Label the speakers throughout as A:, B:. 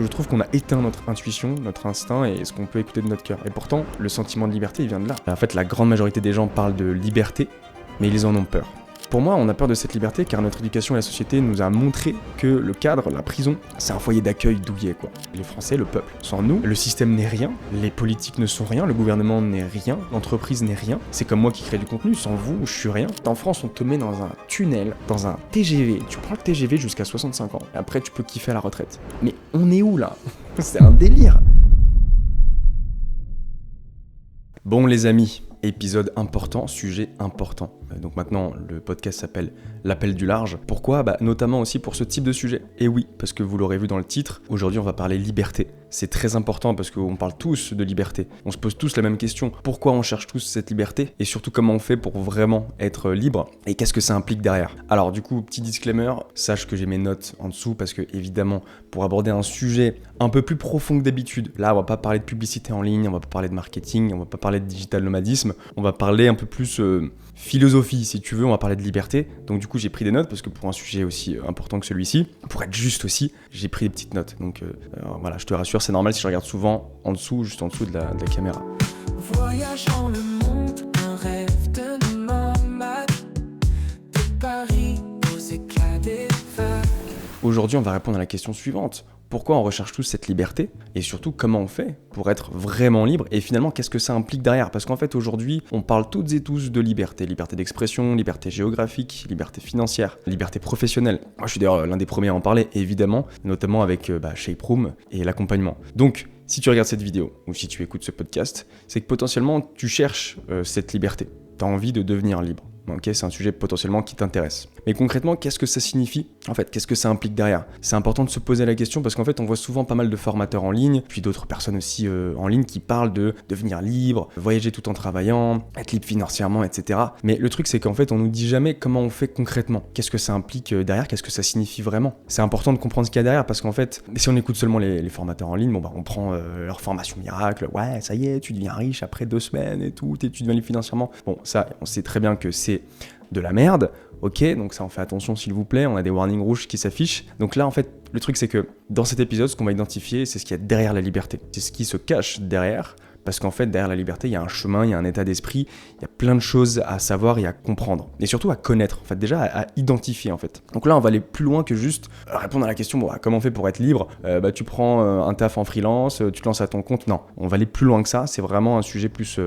A: Je trouve qu'on a éteint notre intuition, notre instinct et ce qu'on peut écouter de notre cœur. Et pourtant, le sentiment de liberté, il vient de là. En fait, la grande majorité des gens parlent de liberté, mais ils en ont peur. Pour moi, on a peur de cette liberté car notre éducation et la société nous a montré que le cadre, la prison, c'est un foyer d'accueil douillet, quoi. Les Français, le peuple, sans nous, le système n'est rien, les politiques ne sont rien, le gouvernement n'est rien, l'entreprise n'est rien. C'est comme moi qui crée du contenu, sans vous, je suis rien. En France, on te met dans un tunnel, dans un TGV. Tu prends le TGV jusqu'à 65 ans, et après tu peux kiffer à la retraite. Mais on est où là? C'est un délire. Bon les amis, épisode important, sujet important. Donc maintenant, le podcast s'appelle L'appel du large. Pourquoi ? Notamment aussi pour ce type de sujet. Et oui, parce que vous l'aurez vu dans le titre, aujourd'hui on va parler liberté. C'est très important parce qu'on parle tous de liberté. On se pose tous la même question. Pourquoi on cherche tous cette liberté ? Et surtout comment on fait pour vraiment être libre ? Et qu'est-ce que ça implique derrière ? Alors du coup, petit disclaimer, sache que j'ai mes notes en dessous parce que évidemment, pour aborder un sujet un peu plus profond que d'habitude, là on va pas parler de publicité en ligne, on va pas parler de marketing, on va pas parler de digital nomadisme, on va parler un peu plus philosophie si tu veux, on va parler de liberté. Donc du coup j'ai pris des notes parce que pour un sujet aussi important que celui-ci, pour être juste aussi, j'ai pris des petites notes. Donc voilà, je te rassure, c'est normal si je regarde souvent en dessous, juste en dessous de la caméra.
B: Voyageant le monde, un rêve de nomade, de Paris aux éclats des vagues.
A: Aujourd'hui on va répondre à la question suivante. Pourquoi on recherche tous cette liberté ? Et surtout, comment on fait pour être vraiment libre ? Et finalement, qu'est-ce que ça implique derrière ? Parce qu'en fait, aujourd'hui, on parle toutes et tous de liberté. Liberté d'expression, liberté géographique, liberté financière, liberté professionnelle. Moi, je suis d'ailleurs l'un des premiers à en parler, évidemment, notamment avec Shape Room et l'accompagnement. Donc, si tu regardes cette vidéo, ou si tu écoutes ce podcast, c'est que potentiellement, tu cherches cette liberté. Tu as envie de devenir libre. Ok, c'est un sujet potentiellement qui t'intéresse. Mais concrètement, qu'est-ce que ça signifie ? En fait, qu'est-ce que ça implique derrière ? C'est important de se poser la question parce qu'en fait, on voit souvent pas mal de formateurs en ligne, puis d'autres personnes aussi en ligne qui parlent de devenir libre, voyager tout en travaillant, être libre financièrement, etc. Mais le truc, c'est qu'en fait, on nous dit jamais comment on fait concrètement. Qu'est-ce que ça implique derrière ? Qu'est-ce que ça signifie vraiment ? C'est important de comprendre ce qu'il y a derrière parce qu'en fait, si on écoute seulement les formateurs en ligne, on prend leur formation miracle, ouais, ça y est, tu deviens riche après 2 semaines et tout, tu deviens libre financièrement. Bon, ça, on sait très bien que c'est de la merde, ok, donc ça on fait attention s'il vous plaît, on a des warnings rouges qui s'affichent. Donc là en fait, le truc c'est que dans cet épisode, ce qu'on va identifier, c'est ce qu'il y a derrière la liberté. C'est ce qui se cache derrière, parce qu'en fait derrière la liberté, il y a un chemin, il y a un état d'esprit, il y a plein de choses à savoir et à comprendre. Et surtout à connaître, en fait déjà à identifier en fait. Donc là on va aller plus loin que juste répondre à la question, comment on fait pour être libre ? Tu prends un taf en freelance, tu te lances à ton compte. Non, on va aller plus loin que ça, c'est vraiment un sujet plus...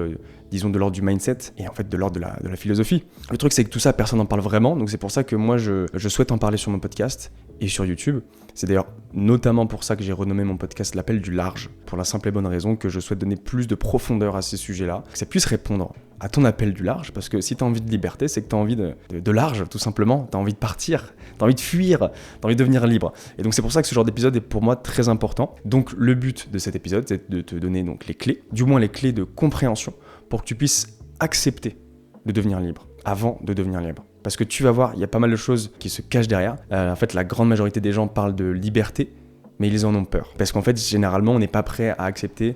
A: disons de l'ordre du mindset et en fait de l'ordre de la philosophie. Le truc c'est que tout ça, personne n'en parle vraiment, donc c'est pour ça que moi je souhaite en parler sur mon podcast et sur YouTube. C'est d'ailleurs notamment pour ça que j'ai renommé mon podcast L'appel du large, pour la simple et bonne raison que je souhaite donner plus de profondeur à ces sujets-là, que ça puisse répondre à ton appel du large, parce que si t'as envie de liberté, c'est que t'as envie de large, tout simplement, t'as envie de partir, t'as envie de fuir, t'as envie de devenir libre. Et donc c'est pour ça que ce genre d'épisode est pour moi très important. Donc le but de cet épisode, c'est de te donner donc les clés, du moins les clés de compréhension, pour que tu puisses accepter de devenir libre, avant de devenir libre. Parce que tu vas voir, il y a pas mal de choses qui se cachent derrière. En fait, la grande majorité des gens parlent de liberté, mais ils en ont peur. Parce qu'en fait, généralement, on n'est pas prêt à accepter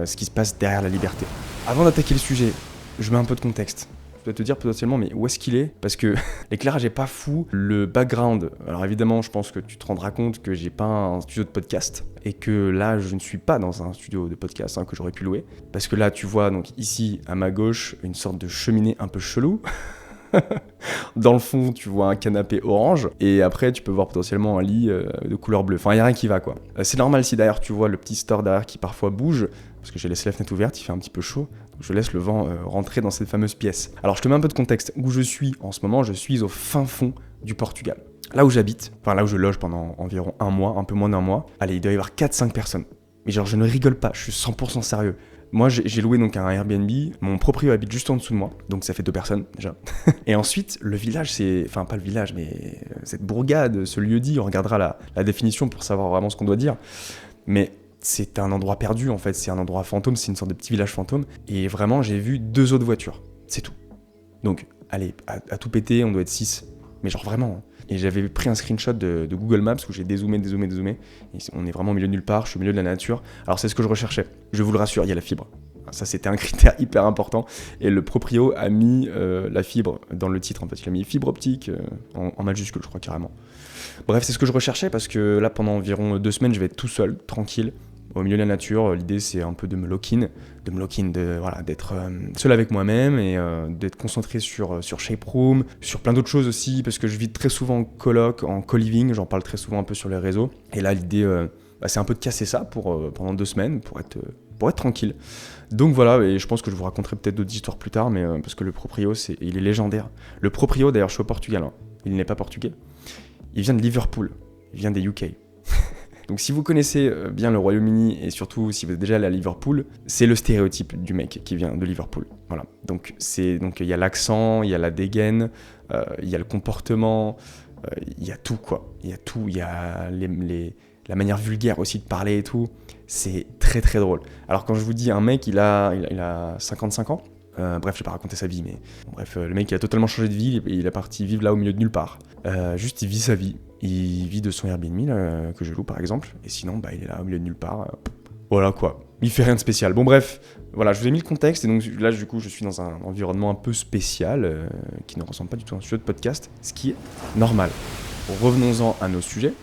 A: ce qui se passe derrière la liberté. Avant d'attaquer le sujet, je mets un peu de contexte. Je dois te dire potentiellement, mais où est-ce qu'il est ? Parce que l'éclairage est pas fou, le background. Alors évidemment, je pense que tu te rendras compte que j'ai pas un studio de podcast et que là, je ne suis pas dans un studio de podcast que j'aurais pu louer. Parce que là, tu vois donc ici à ma gauche une sorte de cheminée un peu chelou. Dans le fond, tu vois un canapé orange et après, tu peux voir potentiellement un lit de couleur bleue. Enfin, il n'y a rien qui va quoi. C'est normal si derrière tu vois le petit store derrière qui parfois bouge. Parce que j'ai laissé la fenêtre ouverte, il fait un petit peu chaud. Donc je laisse le vent rentrer dans cette fameuse pièce. Alors je te mets un peu de contexte. Où je suis en ce moment, je suis au fin fond du Portugal. Là où j'habite, enfin là où je loge pendant environ un mois, un peu moins d'un mois. Allez, il doit y avoir 4-5 personnes. Mais genre je ne rigole pas, je suis 100% sérieux. Moi j'ai loué donc un Airbnb, mon proprio habite juste en dessous de moi, donc ça fait 2 personnes déjà. Et ensuite le village c'est, enfin pas le village mais cette bourgade, ce lieu-dit, on regardera la définition pour savoir vraiment ce qu'on doit dire. Mais c'est un endroit perdu en fait, c'est un endroit fantôme, c'est une sorte de petit village fantôme. Et vraiment j'ai vu 2 autres voitures, c'est tout. Donc allez, à tout péter on doit être 6, mais genre vraiment. Et j'avais pris un screenshot de Google Maps où j'ai dézoomé. Et on est vraiment au milieu de nulle part, je suis au milieu de la nature. Alors c'est ce que je recherchais. Je vous le rassure, il y a la fibre. Ça, c'était un critère hyper important. Et le proprio a mis la fibre dans le titre, en fait. Il a mis fibre optique en majuscule, je crois, carrément. Bref, c'est ce que je recherchais parce que là, pendant environ 2 semaines, je vais être tout seul, tranquille, au milieu de la nature. L'idée, c'est un peu de me lock-in, d'être seul avec moi-même et d'être concentré sur Shape Room, sur plein d'autres choses aussi, parce que je vis très souvent en coloc, en co-living, j'en parle très souvent un peu sur les réseaux. Et là, l'idée, c'est un peu de casser ça pendant 2 semaines pour être tranquille. Donc voilà, et je pense que je vous raconterai peut-être d'autres histoires plus tard, mais parce que le proprio, il est légendaire. Le proprio, d'ailleurs, je suis au Portugal, hein. Il n'est pas portugais. Il vient de Liverpool, il vient des UK. Donc si vous connaissez bien le Royaume-Uni et surtout si vous êtes déjà allé à Liverpool, c'est le stéréotype du mec qui vient de Liverpool. Voilà. Donc il y a l'accent, il y a la dégaine, il y a le comportement, il y a tout quoi. Il y a tout, il y a la manière vulgaire aussi de parler et tout. C'est très très drôle. Alors quand je vous dis un mec, il a 55 ans. Bref, je vais pas raconter sa vie, mais bref, le mec il a totalement changé de vie, il est parti vivre là au milieu de nulle part. Juste il vit sa vie, il vit de son Airbnb là, que je loue par exemple, et sinon il est là au milieu de nulle part. Voilà quoi, il fait rien de spécial. Bon bref, voilà, je vous ai mis le contexte, et donc là du coup je suis dans un environnement un peu spécial, qui ne ressemble pas du tout à un sujet de podcast, ce qui est normal. Revenons-en à nos sujets,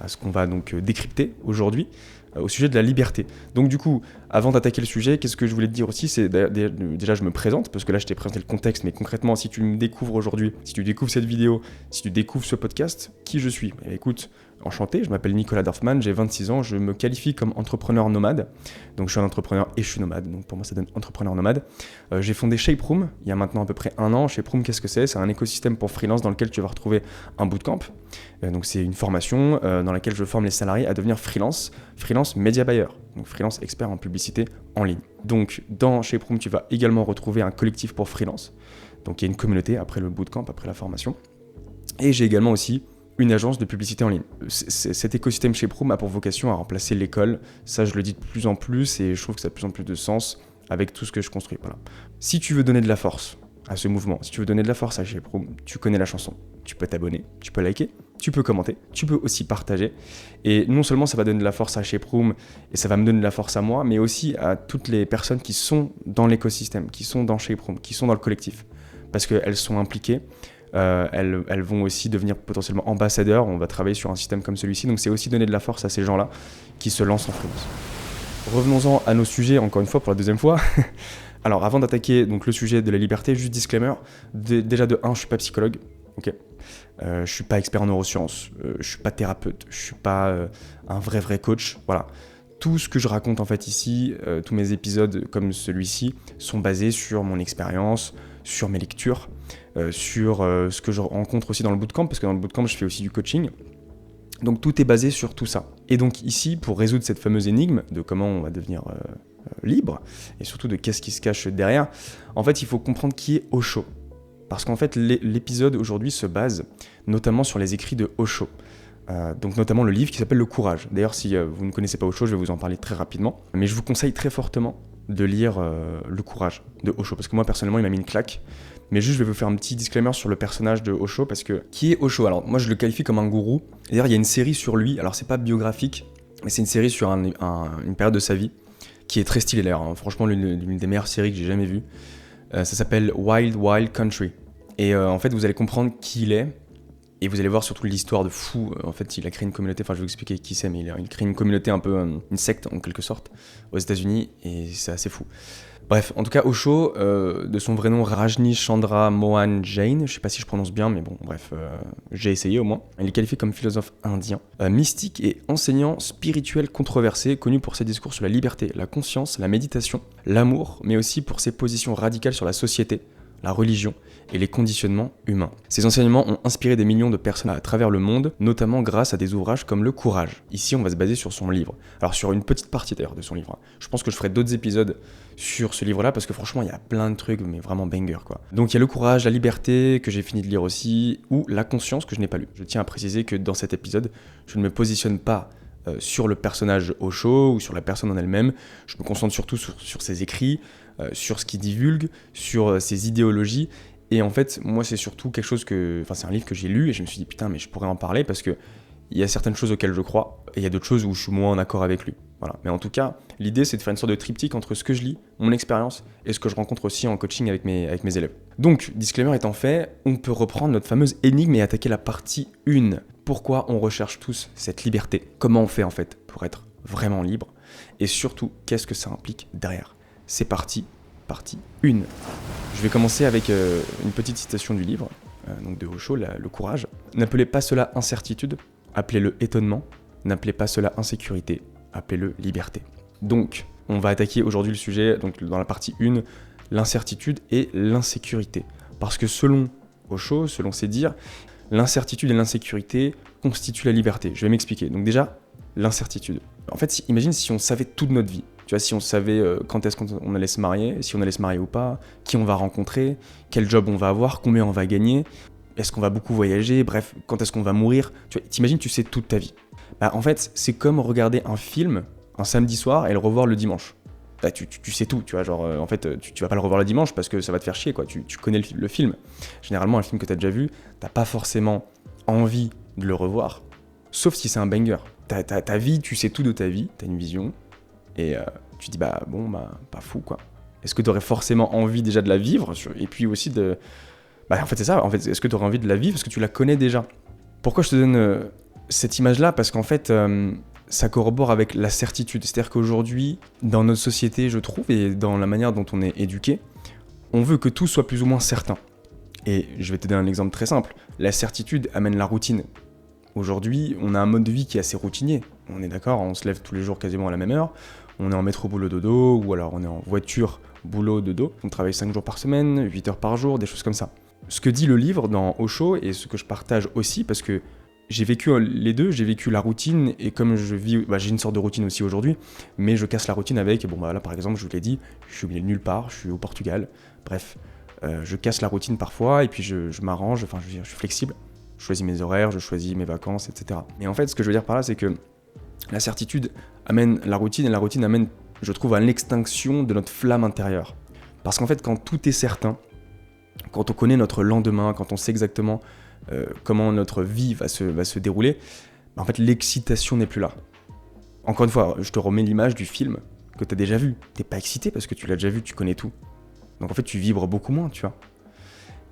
A: à ce qu'on va donc décrypter aujourd'hui. Au sujet de la liberté. Donc du coup, avant d'attaquer le sujet, qu'est-ce que je voulais te dire aussi, c'est déjà je me présente, parce que là je t'ai présenté le contexte, mais concrètement, si tu me découvres aujourd'hui, si tu découvres cette vidéo, si tu découvres ce podcast, qui je suis ? Écoute, enchanté, je m'appelle Nicolas Dorfman, j'ai 26 ans, je me qualifie comme entrepreneur nomade, donc je suis un entrepreneur et je suis nomade, donc pour moi ça donne entrepreneur nomade. J'ai fondé Shape Room, il y a maintenant à peu près 1 an. Shape Room, qu'est-ce que c'est ? C'est un écosystème pour freelance dans lequel tu vas retrouver un bootcamp. Donc c'est une formation dans laquelle je forme les salariés à devenir freelance media buyer, donc freelance expert en publicité en ligne. Donc dans Shape Room, tu vas également retrouver un collectif pour freelance. Donc il y a une communauté après le bootcamp, après la formation. Et j'ai également aussi une agence de publicité en ligne. Cet écosystème Shape Room a pour vocation à remplacer l'école. Ça, je le dis de plus en plus et je trouve que ça a de plus en plus de sens avec tout ce que je construis. Voilà. Si tu veux donner de la force à ce mouvement, si tu veux donner de la force à Shape Room, tu connais la chanson. Tu peux t'abonner, tu peux liker, tu peux commenter, tu peux aussi partager. Et non seulement ça va donner de la force à Shape Room et ça va me donner de la force à moi, mais aussi à toutes les personnes qui sont dans l'écosystème, qui sont dans Shape Room, qui sont dans le collectif. Parce qu'elles sont impliquées. Elles vont aussi devenir potentiellement ambassadeurs. On va travailler sur un système comme celui-ci. Donc c'est aussi donner de la force à ces gens-là qui se lancent en freelance. Revenons-en à nos sujets, encore une fois, pour la deuxième fois. Alors avant d'attaquer donc, le sujet de la liberté, juste disclaimer. Déjà de 1, je suis pas psychologue. Okay. Je suis pas expert en neurosciences. Je suis pas thérapeute. Je suis pas un vrai coach. Voilà. Tout ce que je raconte en fait ici, tous mes épisodes comme celui-ci, sont basés sur mon expérience, sur mes lectures, sur ce que je rencontre aussi dans le bootcamp, parce que dans le bootcamp, je fais aussi du coaching. Donc tout est basé sur tout ça. Et donc ici, pour résoudre cette fameuse énigme de comment on va devenir libre, et surtout de qu'est-ce qui se cache derrière, en fait, il faut comprendre qui est Osho. Parce qu'en fait, l'épisode aujourd'hui se base notamment sur les écrits de Osho. Donc notamment le livre qui s'appelle Le Courage. D'ailleurs, si vous ne connaissez pas Osho, je vais vous en parler très rapidement. Mais je vous conseille très fortement de lire Le Courage de Osho, parce que moi, personnellement, il m'a mis une claque. Mais juste, je vais vous faire un petit disclaimer sur le personnage de Osho, parce que qui est Osho ? Alors, moi, je le qualifie comme un gourou. D'ailleurs, il y a une série sur lui. Alors, c'est pas biographique, mais c'est une série sur une période de sa vie qui est très stylée, d'ailleurs. Hein. Franchement, l'une des meilleures séries que j'ai jamais vues. Ça s'appelle Wild Wild Country. Et en fait, vous allez comprendre qui il est. Et vous allez voir surtout l'histoire de fou. En fait, il a créé une communauté, enfin je vais vous expliquer qui c'est, mais il a créé une communauté un peu, une secte en quelque sorte, aux États-Unis, et c'est assez fou. Bref, en tout cas, Osho, de son vrai nom Rajni Chandra Mohan Jain, je sais pas si je prononce bien, mais bon, bref, j'ai essayé au moins. Il est qualifié comme philosophe indien, mystique et enseignant spirituel controversé, connu pour ses discours sur la liberté, la conscience, la méditation, l'amour, mais aussi pour ses positions radicales sur la société, la religion et les conditionnements humains. Ces enseignements ont inspiré des millions de personnes à travers le monde, notamment grâce à des ouvrages comme Le Courage. Ici, on va se baser sur son livre. Alors sur une petite partie d'ailleurs de son livre. Je pense que je ferai d'autres épisodes sur ce livre-là, parce que franchement, il y a plein de trucs, mais vraiment banger quoi. Donc il y a Le Courage, La Liberté, que j'ai fini de lire aussi, ou La Conscience, que je n'ai pas lu. Je tiens à préciser que dans cet épisode, je ne me positionne pas sur le personnage Osho ou sur la personne en elle-même. Je me concentre surtout sur ses écrits, sur ce qu'il divulgue, sur ses idéologies. Et en fait, moi, c'est surtout quelque chose que... Enfin, c'est un livre que j'ai lu et je me suis dit, putain, mais je pourrais en parler parce que il y a certaines choses auxquelles je crois, et il y a d'autres choses où je suis moins en accord avec lui. Voilà. Mais en tout cas, l'idée, c'est de faire une sorte de triptyque entre ce que je lis, mon expérience, et ce que je rencontre aussi en coaching avec mes élèves. Donc, disclaimer étant fait, on peut reprendre notre fameuse énigme et attaquer la partie 1. Pourquoi on recherche tous cette liberté ? Comment on fait en fait pour être vraiment libre ? Et surtout, qu'est-ce que ça implique derrière ? C'est parti, partie 1. Je vais commencer avec une petite citation du livre, donc de Osho, le courage. N'appelez pas cela incertitude, appelez-le étonnement. N'appelez pas cela insécurité, appelez-le liberté. Donc, on va attaquer aujourd'hui le sujet, donc dans la partie 1, l'incertitude et l'insécurité. Parce que selon Osho, selon ses dires, l'incertitude et l'insécurité constituent la liberté. Je vais m'expliquer. Donc déjà, l'incertitude. En fait, imagine si on savait toute notre vie. Tu vois, si on savait quand est-ce qu'on allait se marier, si on allait se marier ou pas, qui on va rencontrer, quel job on va avoir, combien on va gagner, est-ce qu'on va beaucoup voyager, bref, quand est-ce qu'on va mourir. Tu vois, t'imagines, tu sais toute ta vie. Bah, en fait, c'est comme regarder un film un samedi soir et le revoir le dimanche. Bah, tu sais tout, tu vois, genre, en fait, tu vas pas le revoir le dimanche parce que ça va te faire chier, quoi. Tu connais le film. Généralement, un film que t'as déjà vu, t'as pas forcément envie de le revoir, sauf si c'est un banger. Ta vie, tu sais tout de ta vie, t'as une vision, et tu te dis, bah, bon, bah, pas fou, quoi. Est-ce que t'aurais forcément envie déjà de la vivre, et puis aussi de... Bah, en fait, c'est ça, en fait, est-ce que t'aurais envie de la vivre parce que tu la connais déjà ? Pourquoi je te donne cette image-là ? Parce qu'en fait... ça corrobore avec la certitude. C'est-à-dire qu'aujourd'hui, dans notre société, je trouve, et dans la manière dont on est éduqué, on veut que tout soit plus ou moins certain. Et je vais te donner un exemple très simple. La certitude amène la routine. Aujourd'hui, on a un mode de vie qui est assez routinier. On est d'accord, on se lève tous les jours quasiment à la même heure. On est en métro, boulot, dodo, ou alors on est en voiture, boulot, dodo. On travaille 5 jours par semaine, 8 heures par jour, des choses comme ça. Ce que dit le livre dans Osho, et ce que je partage aussi, parce que j'ai vécu les deux, j'ai vécu la routine, et comme je vis, j'ai une sorte de routine aussi aujourd'hui, mais je casse la routine avec, là par exemple, je vous l'ai dit, je suis nulle part, je suis au Portugal, bref, je casse la routine parfois, et puis je m'arrange, je suis flexible, je choisis mes horaires, je choisis mes vacances, etc. Mais en fait, ce que je veux dire par là, c'est que la certitude amène la routine, et la routine amène, je trouve, à l'extinction de notre flamme intérieure. Parce qu'en fait, quand tout est certain, quand on connaît notre lendemain, quand on sait exactement comment notre vie va se dérouler, en fait l'excitation n'est plus là. Encore une fois, je te remets l'image du film que tu as déjà vu. T'es pas excité parce que tu l'as déjà vu, tu connais tout. Donc en fait tu vibres beaucoup moins, tu vois.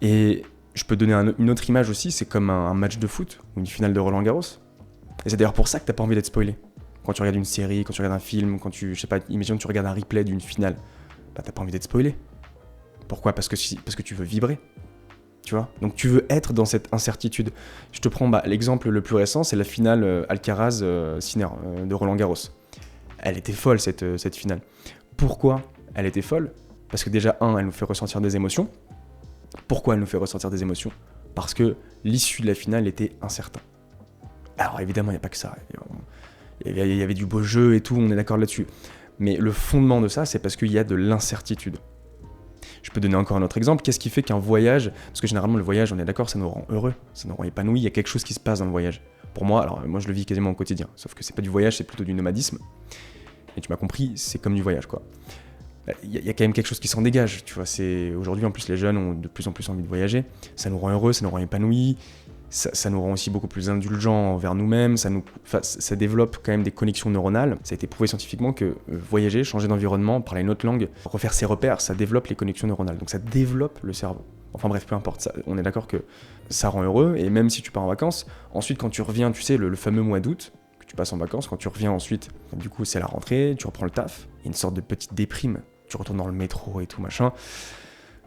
A: Et je peux donner une autre image aussi, c'est comme un match de foot ou une finale de Roland-Garros. Et c'est d'ailleurs pour ça que t'as pas envie d'être spoilé. Quand tu regardes une série, quand tu regardes un film, imagine que tu regardes un replay d'une finale, bah t'as pas envie d'être spoilé. Pourquoi ? Parce que tu veux vibrer. Tu vois ? Donc tu veux être dans cette incertitude. Je te prends l'exemple le plus récent, c'est la finale Alcaraz-Sinner de Roland-Garros. Elle était folle cette finale. Pourquoi elle était folle ? Parce que déjà, elle nous fait ressentir des émotions. Pourquoi elle nous fait ressentir des émotions ? Parce que l'issue de la finale était incertain. Alors évidemment, il n'y a pas que ça. Il y avait du beau jeu et tout, on est d'accord là-dessus. Mais le fondement de ça, c'est parce qu'il y a de l'incertitude. Je peux donner encore un autre exemple. Qu'est-ce qui fait qu'un voyage, parce que généralement le voyage, on est d'accord, ça nous rend heureux, ça nous rend épanouis, il y a quelque chose qui se passe dans le voyage. Pour moi, moi je le vis quasiment au quotidien, sauf que c'est pas du voyage, c'est plutôt du nomadisme. Et tu m'as compris, c'est comme du voyage, quoi. Il y a quand même quelque chose qui s'en dégage, tu vois. Aujourd'hui, en plus, les jeunes ont de plus en plus envie de voyager. Ça nous rend heureux, ça nous rend épanouis. Ça nous rend aussi beaucoup plus indulgents envers nous-mêmes, ça développe quand même des connexions neuronales. Ça a été prouvé scientifiquement que voyager, changer d'environnement, parler une autre langue, refaire ses repères, ça développe les connexions neuronales. Donc ça développe le cerveau. Enfin bref, peu importe, on est d'accord que ça rend heureux, et même si tu pars en vacances, ensuite quand tu reviens, tu sais, le fameux mois d'août, que tu passes en vacances, quand tu reviens ensuite, du coup c'est la rentrée, tu reprends le taf, il y a une sorte de petite déprime, tu retournes dans le métro et tout machin.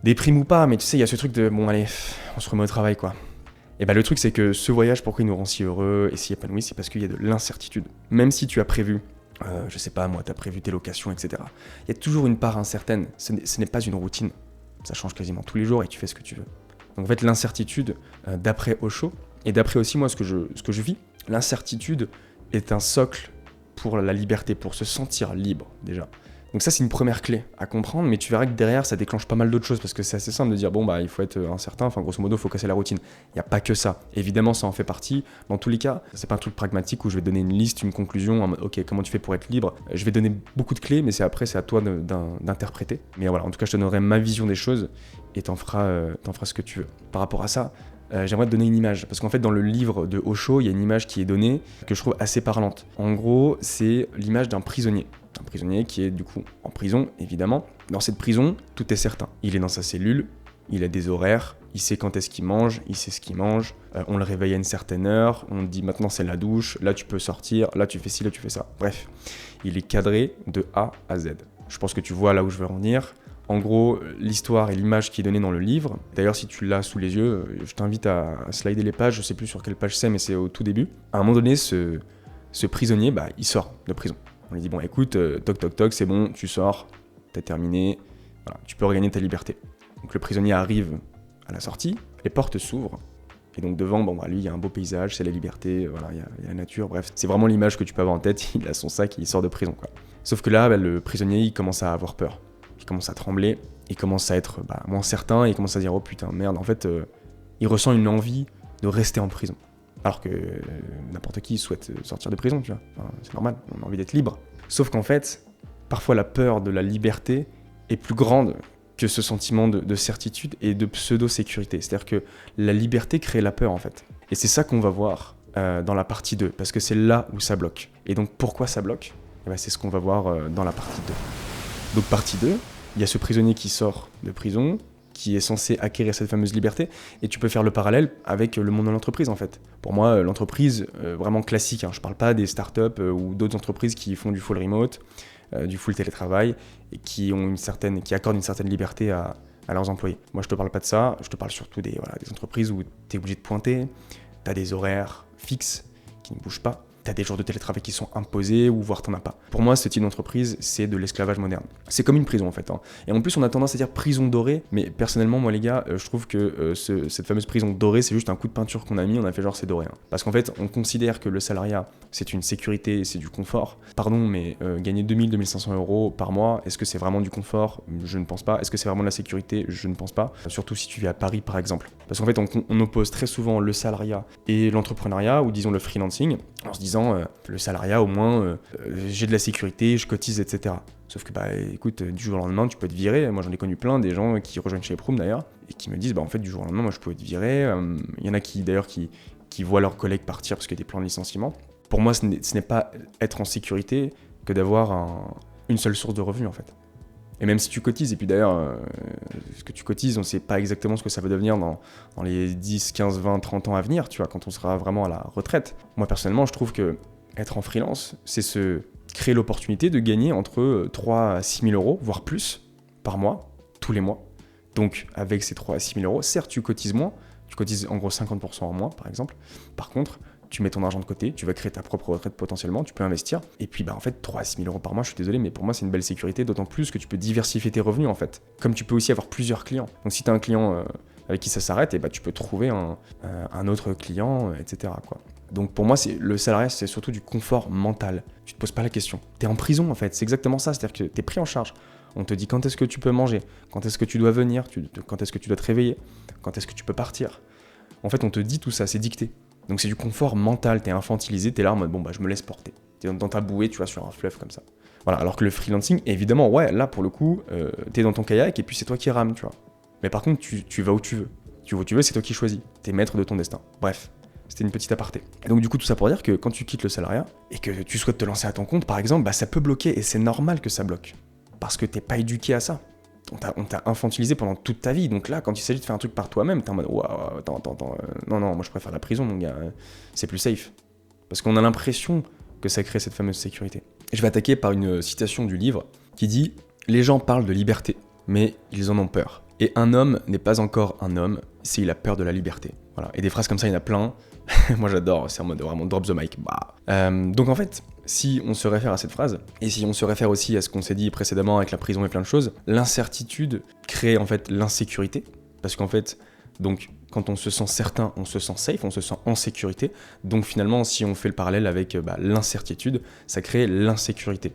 A: Déprime ou pas, mais tu sais, il y a ce truc de, bon allez, on se remet au travail quoi. Et le truc c'est que ce voyage, pourquoi il nous rend si heureux et si épanoui, c'est parce qu'il y a de l'incertitude. Même si tu as prévu, je sais pas moi, t'as prévu tes locations, etc. Il y a toujours une part incertaine, ce n'est pas une routine. Ça change quasiment tous les jours et tu fais ce que tu veux. Donc en fait l'incertitude, d'après Osho, et d'après aussi moi ce que je vis, l'incertitude est un socle pour la liberté, pour se sentir libre déjà. Donc ça c'est une première clé à comprendre, mais tu verras que derrière ça déclenche pas mal d'autres choses, parce que c'est assez simple de dire il faut être incertain, enfin grosso modo il faut casser la routine. Il n'y a pas que ça, évidemment ça en fait partie. Dans tous les cas, c'est pas un truc pragmatique où je vais donner une liste, une conclusion, en mode ok comment tu fais pour être libre. Je vais donner beaucoup de clés, mais c'est à toi d'interpréter. Mais voilà, en tout cas je te donnerai ma vision des choses et t'en feras ce que tu veux. Par rapport à ça, j'aimerais te donner une image. Parce qu'en fait, dans le livre de Osho, il y a une image qui est donnée que je trouve assez parlante. En gros, c'est l'image d'un prisonnier. Un prisonnier qui est du coup en prison, évidemment. Dans cette prison, tout est certain. Il est dans sa cellule, il a des horaires, il sait quand est-ce qu'il mange, il sait ce qu'il mange, on le réveille à une certaine heure, on dit maintenant c'est la douche, là tu peux sortir, là tu fais ci, là tu fais ça. Bref, il est cadré de A à Z. Je pense que tu vois là où je veux en venir. En gros, l'histoire et l'image qui est donnée dans le livre, d'ailleurs si tu l'as sous les yeux, je t'invite à slider les pages, je sais plus sur quelle page c'est, mais c'est au tout début. À un moment donné, ce prisonnier, il sort de prison. On lui dit, bon écoute, toc toc toc, c'est bon, tu sors, t'as terminé, voilà, tu peux regagner ta liberté. Donc le prisonnier arrive à la sortie, les portes s'ouvrent, et donc devant, lui, il y a un beau paysage, c'est la liberté, voilà, il y a la nature, bref. C'est vraiment l'image que tu peux avoir en tête, il a son sac et il sort de prison, quoi. Sauf que là, le prisonnier, il commence à avoir peur, il commence à trembler, il commence à être moins certain, il commence à dire, oh putain, merde, en fait, il ressent une envie de rester en prison. Alors que n'importe qui souhaite sortir de prison, tu vois, enfin, c'est normal, on a envie d'être libre. Sauf qu'en fait, parfois la peur de la liberté est plus grande que ce sentiment de certitude et de pseudo-sécurité. C'est-à-dire que la liberté crée la peur, en fait. Et c'est ça qu'on va voir dans la partie 2, parce que c'est là où ça bloque. Et donc, pourquoi ça bloque ? C'est ce qu'on va voir dans la partie 2. Donc, partie 2, il y a ce prisonnier qui sort de prison, qui est censé acquérir cette fameuse liberté, et tu peux faire le parallèle avec le monde de l'entreprise, en fait. Pour moi, l'entreprise, vraiment classique, je parle pas des startups ou d'autres entreprises qui font du full remote, du full télétravail, et qui accordent une certaine liberté à leurs employés. Moi, je te parle pas de ça, je te parle surtout des entreprises où tu es obligé de pointer, tu as des horaires fixes qui ne bougent pas, tu as des jours de télétravail qui sont imposés, ou voire t'en as pas. Pour moi, ce type d'entreprise, c'est de l'esclavage moderne. C'est comme une prison, en fait. Et en plus, on a tendance à dire prison dorée, mais personnellement, moi, les gars, je trouve que cette fameuse prison dorée, c'est juste un coup de peinture qu'on a mis, on a fait genre c'est doré. Parce qu'en fait, on considère que le salariat, c'est une sécurité, c'est du confort. Pardon, mais gagner 2000-2500 euros par mois, est-ce que c'est vraiment du confort ? Je ne pense pas. Est-ce que c'est vraiment de la sécurité ? Je ne pense pas. Surtout si tu vis à Paris, par exemple. Parce qu'en fait, on oppose très souvent le salariat et l'entrepreneuriat, ou disons le freelancing, en se disant le salariat, au moins, j'ai de la sécurité, je cotise, etc. Sauf que, écoute, du jour au lendemain, tu peux être viré. Moi, j'en ai connu plein, des gens qui rejoignent chez Proum, d'ailleurs, et qui me disent, en fait, du jour au lendemain, moi, je peux être viré. Il y en a qui voient leurs collègues partir parce qu'il y a des plans de licenciement. Pour moi, ce n'est pas être en sécurité que d'avoir une seule source de revenus, en fait. Et même si tu cotises, et puis d'ailleurs, ce que tu cotises, on ne sait pas exactement ce que ça va devenir dans les 10, 15, 20, 30 ans à venir, tu vois, quand on sera vraiment à la retraite. Moi, personnellement, je trouve que être en freelance, c'est se créer l'opportunité de gagner entre 3 à 6 000 euros, voire plus, par mois, tous les mois. Donc, avec ces 3 à 6 000 euros, certes, tu cotises moins, tu cotises en gros 50% en moins, par exemple. Par contre, tu mets ton argent de côté, tu vas créer ta propre retraite potentiellement, tu peux investir. Et puis, en fait, 3 à 6 000 euros par mois, je suis désolé, mais pour moi, c'est une belle sécurité, d'autant plus que tu peux diversifier tes revenus, en fait. Comme tu peux aussi avoir plusieurs clients. Donc, si tu as un client avec qui ça s'arrête, tu peux trouver un autre client, etc., quoi. Donc pour moi, le salariat, c'est surtout du confort mental. Tu te poses pas la question. Tu es en prison, en fait. C'est exactement ça. C'est-à-dire que tu es pris en charge. On te dit quand est-ce que tu peux manger, quand est-ce que tu dois venir, quand est-ce que tu dois te réveiller, quand est-ce que tu peux partir. En fait, on te dit tout ça, c'est dicté. Donc c'est du confort mental. Tu es infantilisé, tu es là en mode je me laisse porter. Tu es dans ta bouée, tu vois, sur un fleuve comme ça. Voilà. Alors que le freelancing, évidemment, là pour le coup, tu es dans ton kayak et puis c'est toi qui rames, tu vois. Mais par contre, tu vas où tu veux. Tu vas où tu veux, c'est toi qui choisis. Tu es maître de ton destin. Bref. C'était une petite aparté. Et donc du coup, tout ça pour dire que quand tu quittes le salariat et que tu souhaites te lancer à ton compte, par exemple, ça peut bloquer, et c'est normal que ça bloque. Parce que t'es pas éduqué à ça. On t'a infantilisé pendant toute ta vie. Donc là, quand il s'agit de faire un truc par toi-même, t'es en mode waouh, attends, non, moi je préfère la prison, mon gars, c'est plus safe. Parce qu'on a l'impression que ça crée cette fameuse sécurité. Et je vais attaquer par une citation du livre qui dit « Les gens parlent de liberté, mais ils en ont peur. Et un homme n'est pas encore un homme s'il a peur de la liberté. » Voilà. Et des phrases comme ça, il y en a plein. Moi j'adore, c'est en mode vraiment drop the mic. Donc en fait, si on se réfère à cette phrase, et si on se réfère aussi à ce qu'on s'est dit précédemment avec la prison et plein de choses, l'incertitude crée en fait l'insécurité, parce qu'en fait, donc quand on se sent certain, on se sent safe, on se sent en sécurité, donc finalement si on fait le parallèle avec l'incertitude, ça crée l'insécurité.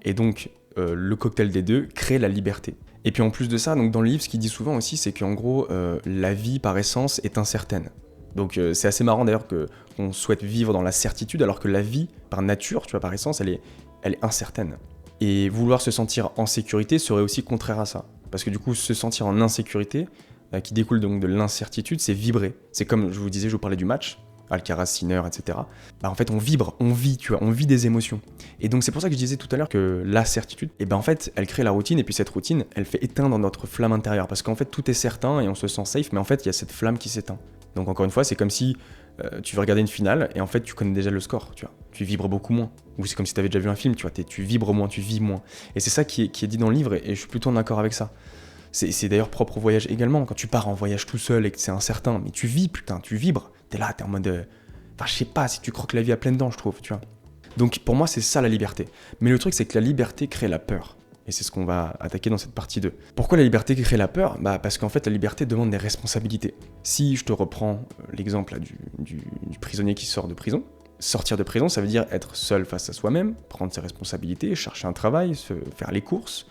A: Et donc le cocktail des deux crée la liberté. Et puis en plus de ça, donc dans le livre, ce qu'il dit souvent aussi, c'est qu'en gros, la vie par essence est incertaine. Donc c'est assez marrant d'ailleurs qu'on souhaite vivre dans la certitude, alors que la vie, par nature, tu vois, par essence, elle est incertaine. Et vouloir se sentir en sécurité serait aussi contraire à ça. Parce que du coup, se sentir en insécurité, qui découle donc de l'incertitude, c'est vibrer. C'est comme je vous disais, je vous parlais du match, Alcaraz, Sinner, etc. Bah en fait on vibre, on vit, tu vois, on vit des émotions. Et donc c'est pour ça que je disais tout à l'heure que la certitude, et ben en fait elle crée la routine, et puis cette routine, elle fait éteindre notre flamme intérieure, parce qu'en fait tout est certain et on se sent safe, mais en fait il y a cette flamme qui s'éteint. Donc encore une fois, c'est comme si tu veux regarder une finale, et en fait tu connais déjà le score, tu vois. Tu vibres beaucoup moins. Ou c'est comme si tu avais déjà vu un film, tu vois, tu vibres moins, tu vis moins. Et c'est ça qui est dit dans le livre, et je suis plutôt en accord avec ça. C'est d'ailleurs propre au voyage également, quand tu pars en voyage tout seul et que c'est incertain, mais tu vis, putain, tu vibres, t'es là, t'es en mode... Enfin, je sais pas, si tu croques la vie à pleines dents, je trouve, tu vois. Donc pour moi, c'est ça la liberté. Mais le truc, c'est que la liberté crée la peur. Et c'est ce qu'on va attaquer dans cette partie 2. Pourquoi la liberté crée la peur ? Bah parce qu'en fait, la liberté demande des responsabilités. Si je te reprends l'exemple là, du prisonnier qui sort de prison, sortir de prison, ça veut dire être seul face à soi-même, prendre ses responsabilités, chercher un travail, faire les courses,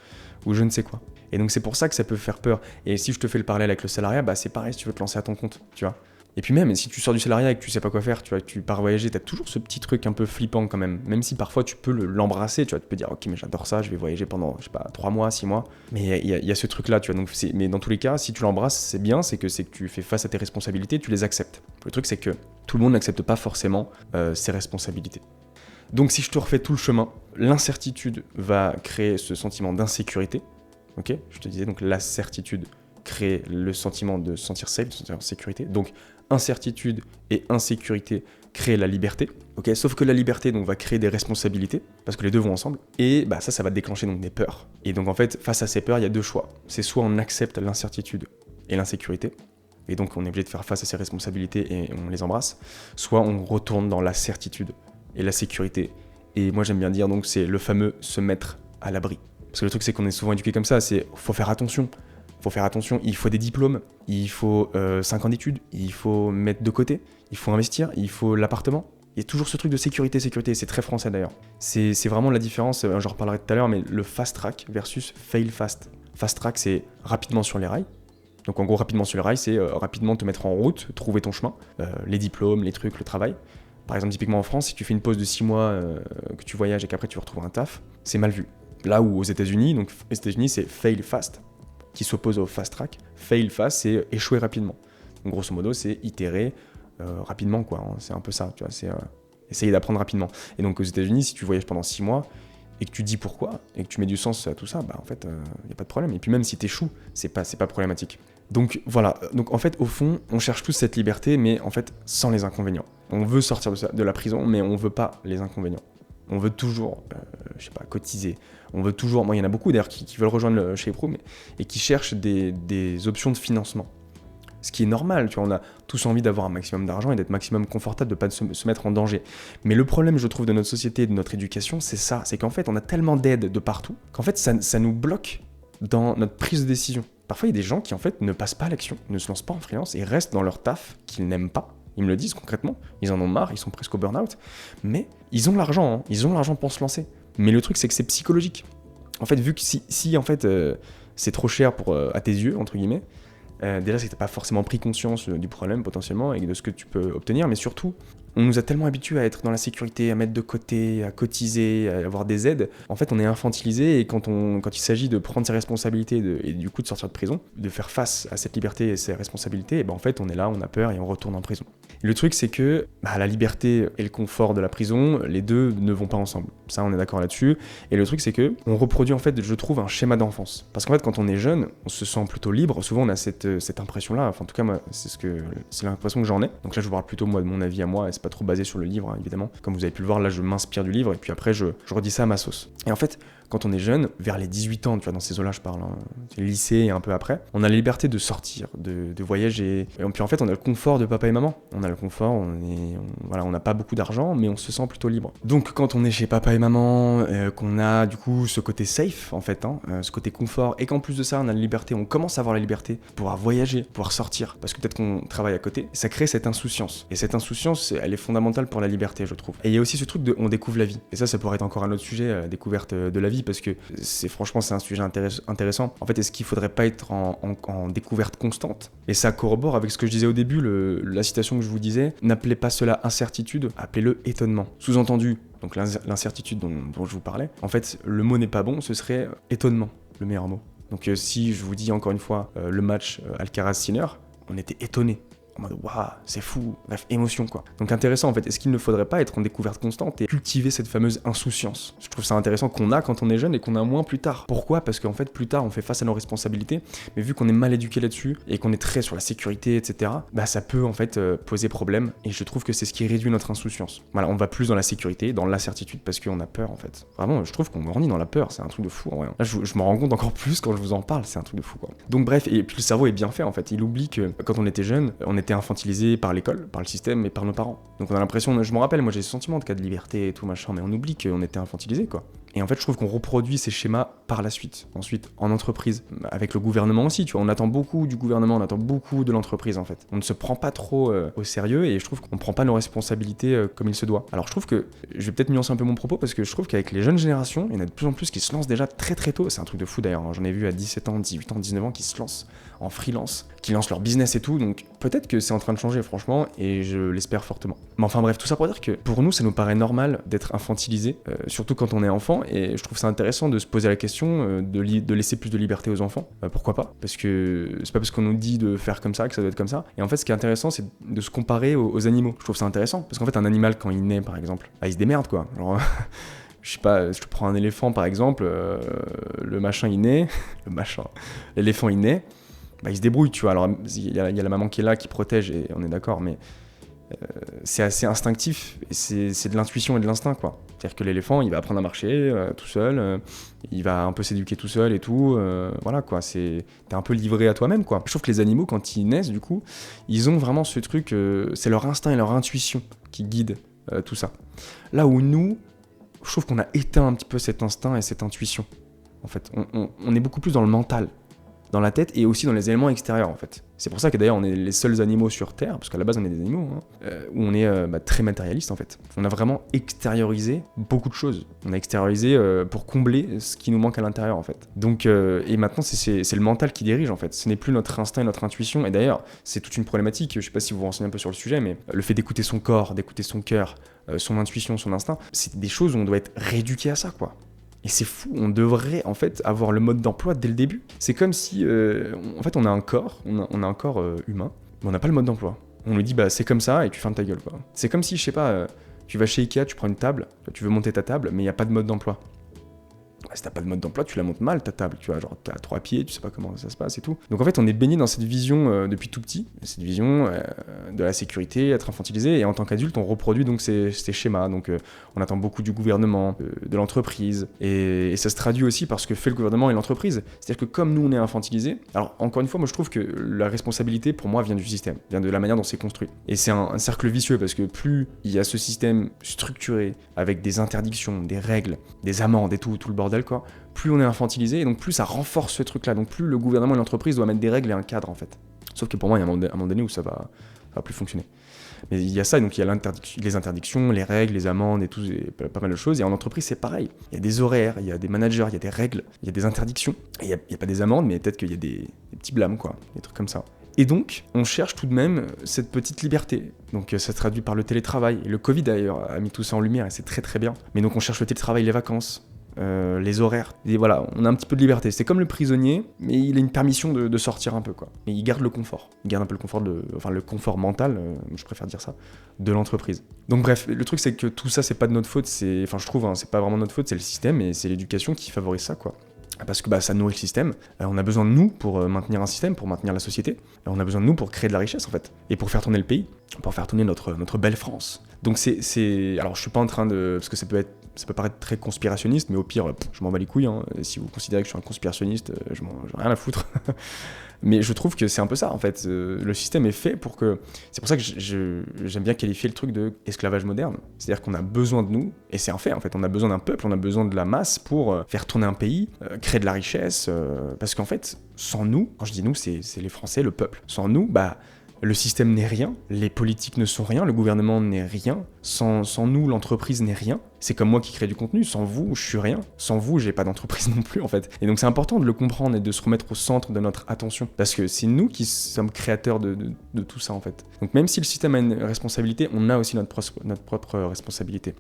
A: ou je ne sais quoi. Et donc c'est pour ça que ça peut faire peur. Et si je te fais le parallèle avec le salariat, bah c'est pareil si tu veux te lancer à ton compte, tu vois. Et puis même, si tu sors du salariat et que tu sais pas quoi faire, tu vois, tu pars voyager, t'as toujours ce petit truc un peu flippant quand même. Même si parfois tu peux l'embrasser, tu vois, tu peux dire ok mais j'adore ça, je vais voyager pendant, je sais pas, 3 mois, 6 mois. Mais il y a ce truc là, tu vois, donc mais dans tous les cas, si tu l'embrasses, c'est bien, c'est que tu fais face à tes responsabilités, tu les acceptes. Le truc c'est que tout le monde n'accepte pas forcément ses responsabilités. Donc si je te refais tout le chemin, l'incertitude va créer ce sentiment d'insécurité. Ok, je te disais donc la certitude crée le sentiment de se sentir safe, de se sentir en sécurité. Donc incertitude et insécurité créent la liberté. Ok, sauf que la liberté donc va créer des responsabilités parce que les deux vont ensemble. Et bah ça va déclencher donc des peurs. Et donc en fait face à ces peurs il y a deux choix. C'est soit on accepte l'incertitude et l'insécurité. Et donc on est obligé de faire face à ces responsabilités et on les embrasse. Soit on retourne dans la certitude et la sécurité. Et moi j'aime bien dire donc c'est le fameux se mettre à l'abri. Parce que le truc c'est qu'on est souvent éduqué comme ça, faut faire attention. Faut faire attention, il faut des diplômes, il faut 5 ans d'études, il faut mettre de côté, il faut investir, il faut l'appartement. Il y a toujours ce truc de sécurité, c'est très français d'ailleurs. C'est vraiment la différence, j'en reparlerai tout à l'heure, mais le fast track versus fail fast. Fast track c'est rapidement sur les rails. Donc en gros rapidement sur les rails c'est rapidement te mettre en route, trouver ton chemin, les diplômes, les trucs, le travail. Par exemple typiquement en France, si tu fais une pause de 6 mois, que tu voyages et qu'après tu retrouves un taf, c'est mal vu. Là où aux États-Unis, donc aux États-Unis c'est fail fast, qui s'oppose au fast track. Fail fast, c'est échouer rapidement. Donc grosso modo, c'est itérer rapidement, quoi. C'est un peu ça, tu vois. C'est essayer d'apprendre rapidement. Et donc aux États-Unis, si tu voyages pendant 6 mois et que tu dis pourquoi et que tu mets du sens à tout ça, bah en fait, y a pas de problème. Et puis même si t'échoues, c'est pas problématique. Donc voilà. Donc en fait, au fond, on cherche tous cette liberté, mais en fait, sans les inconvénients. On veut sortir de la prison, mais on veut pas les inconvénients. On veut toujours, je sais pas, cotiser. On veut toujours... Moi, il y en a beaucoup d'ailleurs qui veulent rejoindre le Shape Room et qui cherchent des options de financement. Ce qui est normal, tu vois, on a tous envie d'avoir un maximum d'argent et d'être maximum confortable, de ne pas se mettre en danger. Mais le problème, je trouve, de notre société et de notre éducation, c'est ça. C'est qu'en fait, on a tellement d'aides de partout qu'en fait, ça nous bloque dans notre prise de décision. Parfois, il y a des gens qui, en fait, ne passent pas à l'action, ne se lancent pas en freelance et restent dans leur taf qu'ils n'aiment pas. Ils me le disent concrètement, ils en ont marre, ils sont presque au burn-out, mais ils ont l'argent, hein, ils ont l'argent pour se lancer. Mais le truc, c'est que c'est psychologique. En fait, vu que si en fait, c'est trop cher à tes yeux, entre guillemets, déjà, c'est que tu n'as pas forcément pris conscience du problème potentiellement et de ce que tu peux obtenir, mais surtout, on nous a tellement habitués à être dans la sécurité, à mettre de côté, à cotiser, à avoir des aides. En fait, on est infantilisé et quand il s'agit de prendre ses responsabilités et du coup de sortir de prison, de faire face à cette liberté et ses responsabilités, et ben en fait, on est là, on a peur et on retourne en prison. Et le truc, c'est que la liberté et le confort de la prison, les deux ne vont pas ensemble. Ça, on est d'accord là-dessus. Et le truc, c'est que on reproduit, en fait, je trouve, un schéma d'enfance. Parce qu'en fait, quand on est jeune, on se sent plutôt libre. Souvent, on a cette impression-là. Enfin, en tout cas, moi, c'est l'impression que j'en ai. Donc là, je vous parle plutôt, moi, de mon avis à moi, et c'est pas trop basé sur le livre, hein, évidemment. Comme vous avez pu le voir, là, je m'inspire du livre, et puis après, je redis ça à ma sauce. Et en fait, quand on est jeune, vers les 18 ans, tu vois, dans ces eaux-là, je parle, hein, c'est le lycée et un peu après, on a la liberté de sortir, de voyager. Et puis en fait, on a le confort de papa et maman. On a le confort, on n'a pas beaucoup d'argent, mais on se sent plutôt libre. Donc quand on est chez papa et maman, qu'on a du coup ce côté safe, en fait, ce côté confort, et qu'en plus de ça, on a la liberté, on commence à avoir la liberté de pouvoir voyager, pouvoir sortir, parce que peut-être qu'on travaille à côté, ça crée cette insouciance. Et cette insouciance, elle est fondamentale pour la liberté, je trouve. Et il y a aussi ce truc de on découvre la vie. Et ça pourrait être encore un autre sujet, découverte de la vie, parce que franchement c'est un sujet intéressant. En fait, est-ce qu'il faudrait pas être en découverte constante ? Et ça corrobore avec ce que je disais au début, la citation que je vous disais, n'appelez pas cela incertitude, appelez-le étonnement. Sous-entendu, donc l'incertitude dont je vous parlais, en fait le mot n'est pas bon, ce serait étonnement, le meilleur mot. Donc si je vous dis encore une fois le match Alcaraz-Sinner, on était étonnés. En mode waouh, c'est fou, bref, émotion quoi. Donc intéressant en fait, est-ce qu'il ne faudrait pas être en découverte constante et cultiver cette fameuse insouciance? Je trouve ça intéressant qu'on a quand on est jeune et qu'on a moins plus tard. Pourquoi? Parce qu'en fait plus tard on fait face à nos responsabilités, mais vu qu'on est mal éduqué là-dessus et qu'on est très sur la sécurité, etc., bah ça peut en fait poser problème et je trouve que c'est ce qui réduit notre insouciance. Voilà, on va plus dans la sécurité, dans l'incertitude parce qu'on a peur en fait. Vraiment, je trouve qu'on grandit dans la peur, c'est un truc de fou en vrai. Là je m'en rends compte encore plus quand je vous en parle, c'est un truc de fou quoi. Donc bref, et puis le cerveau est bien fait en fait, il oublie que quand on était jeune, on était infantilisé par l'école, par le système et par nos parents. Donc on a l'impression, je me rappelle, moi j'ai ce sentiment de cas de liberté et tout machin, mais on oublie qu'on était infantilisé quoi. Et en fait je trouve qu'on reproduit ces schémas par la suite. Ensuite, en entreprise, avec le gouvernement aussi, tu vois, on attend beaucoup du gouvernement, on attend beaucoup de l'entreprise en fait. On ne se prend pas trop au sérieux et je trouve qu'on ne prend pas nos responsabilités comme il se doit. Alors je trouve que, je vais peut-être nuancer un peu mon propos parce que je trouve qu'avec les jeunes générations, il y en a de plus en plus qui se lancent déjà très très tôt, c'est un truc de fou d'ailleurs, hein. J'en ai vu à 17 ans, 18 ans, 19 ans qui se lancent en freelance, qui lancent leur business et tout, donc peut-être que c'est en train de changer franchement et je l'espère fortement. Mais enfin bref, tout ça pour dire que pour nous ça nous paraît normal d'être infantilisé, surtout quand on est enfant, et je trouve ça intéressant de se poser la question de laisser plus de liberté aux enfants. Pourquoi pas? Parce que c'est pas parce qu'on nous dit de faire comme ça que ça doit être comme ça. Et en fait ce qui est intéressant c'est de se comparer aux animaux. Je trouve ça intéressant, parce qu'en fait un animal quand il naît par exemple, il se démerde quoi. Genre, je sais pas, je prends un éléphant par exemple, le machin il naît, l'éléphant il naît, bah, il se débrouille, tu vois. Alors, il y a la maman qui est là, qui protège, et on est d'accord, mais c'est assez instinctif, et c'est de l'intuition et de l'instinct, quoi. C'est-à-dire que l'éléphant, il va apprendre à marcher tout seul, il va un peu s'éduquer tout seul et tout, voilà, quoi. T'es un peu livré à toi-même, quoi. Je trouve que les animaux, quand ils naissent, du coup, ils ont vraiment ce truc, c'est leur instinct et leur intuition qui guident tout ça. Là où nous, je trouve qu'on a éteint un petit peu cet instinct et cette intuition. En fait, on est beaucoup plus dans le mental, dans la tête et aussi dans les éléments extérieurs en fait. C'est pour ça que d'ailleurs on est les seuls animaux sur Terre, parce qu'à la base on est des animaux, où on est très matérialiste en fait. On a vraiment extériorisé beaucoup de choses. On a extériorisé pour combler ce qui nous manque à l'intérieur en fait. Donc, et maintenant c'est le mental qui dirige en fait. Ce n'est plus notre instinct et notre intuition. Et d'ailleurs c'est toute une problématique, je sais pas si vous vous renseignez un peu sur le sujet, mais le fait d'écouter son corps, d'écouter son cœur, son intuition, son instinct, c'est des choses où on doit être rééduqué à ça quoi. Et c'est fou, on devrait en fait avoir le mode d'emploi dès le début. C'est comme si, en fait, on a un corps, on a un corps humain, mais on n'a pas le mode d'emploi. On nous dit, bah c'est comme ça et tu fermes ta gueule, quoi. C'est comme si, je sais pas, tu vas chez Ikea, tu prends une table, tu veux monter ta table, mais il n'y a pas de mode d'emploi. Si t'as pas de mode d'emploi, tu la montes mal ta table, tu vois, genre t'as 3 pieds, tu sais pas comment ça se passe et tout. Donc en fait on est baigné dans cette vision depuis tout petit, cette vision de la sécurité, être infantilisé, et en tant qu'adulte on reproduit donc ces schémas, donc on attend beaucoup du gouvernement, de l'entreprise, et ça se traduit aussi par ce que fait le gouvernement et l'entreprise. C'est-à-dire que comme nous on est infantilisé, alors encore une fois moi je trouve que la responsabilité pour moi vient du système, vient de la manière dont c'est construit. Et c'est un cercle vicieux parce que plus il y a ce système structuré avec des interdictions, des règles, des amendes et tout le bordel quoi, plus on est infantilisé et donc plus ça renforce ce truc là, donc plus le gouvernement et l'entreprise doivent mettre des règles et un cadre en fait. Sauf que pour moi il y a un moment donné où ça va plus fonctionner. Mais il y a ça, donc il y a les interdictions, les règles, les amendes et tout, et pas mal de choses. Et en entreprise c'est pareil, il y a des horaires, il y a des managers, il y a des règles, il y a des interdictions, et il y a pas des amendes mais peut-être qu'il y a des petits blâmes quoi, des trucs comme ça. Et donc, on cherche tout de même cette petite liberté. Donc ça se traduit par le télétravail. Et le Covid d'ailleurs a mis tout ça en lumière et c'est très très bien. Mais donc on cherche le télétravail, les vacances, les horaires. Et voilà, on a un petit peu de liberté. C'est comme le prisonnier, mais il a une permission de sortir un peu quoi. Mais il garde le confort. Il garde un peu le confort, le confort mental, je préfère dire ça, de l'entreprise. Donc bref, le truc c'est que tout ça c'est pas de notre faute. Enfin je trouve, hein, c'est pas vraiment notre faute, c'est le système et c'est l'éducation qui favorise ça quoi. Parce que ça nourrit le système, on a besoin de nous pour maintenir un système, pour maintenir la société, on a besoin de nous pour créer de la richesse en fait, et pour faire tourner le pays, pour faire tourner notre belle France. Donc alors je suis pas en train de, parce que ça peut paraître très conspirationniste, mais au pire, je m'en bats les couilles, hein. Si vous considérez que je suis un conspirationniste, j'en ai rien à foutre. Mais je trouve que c'est un peu ça en fait, le système est fait pour que... C'est pour ça que j'aime bien qualifier le truc de esclavage moderne. C'est-à-dire qu'on a besoin de nous, et c'est un fait en fait, on a besoin d'un peuple, on a besoin de la masse pour faire tourner un pays, créer de la richesse, parce qu'en fait, sans nous, quand je dis nous, c'est les Français, le peuple. Sans nous, le système n'est rien, les politiques ne sont rien, le gouvernement n'est rien, sans nous, l'entreprise n'est rien. C'est comme moi qui crée du contenu, sans vous, je suis rien. Sans vous, j'ai pas d'entreprise non plus en fait. Et donc c'est important de le comprendre et de se remettre au centre de notre attention. Parce que c'est nous qui sommes créateurs de tout ça en fait. Donc même si le système a une responsabilité, on a aussi notre propre responsabilité.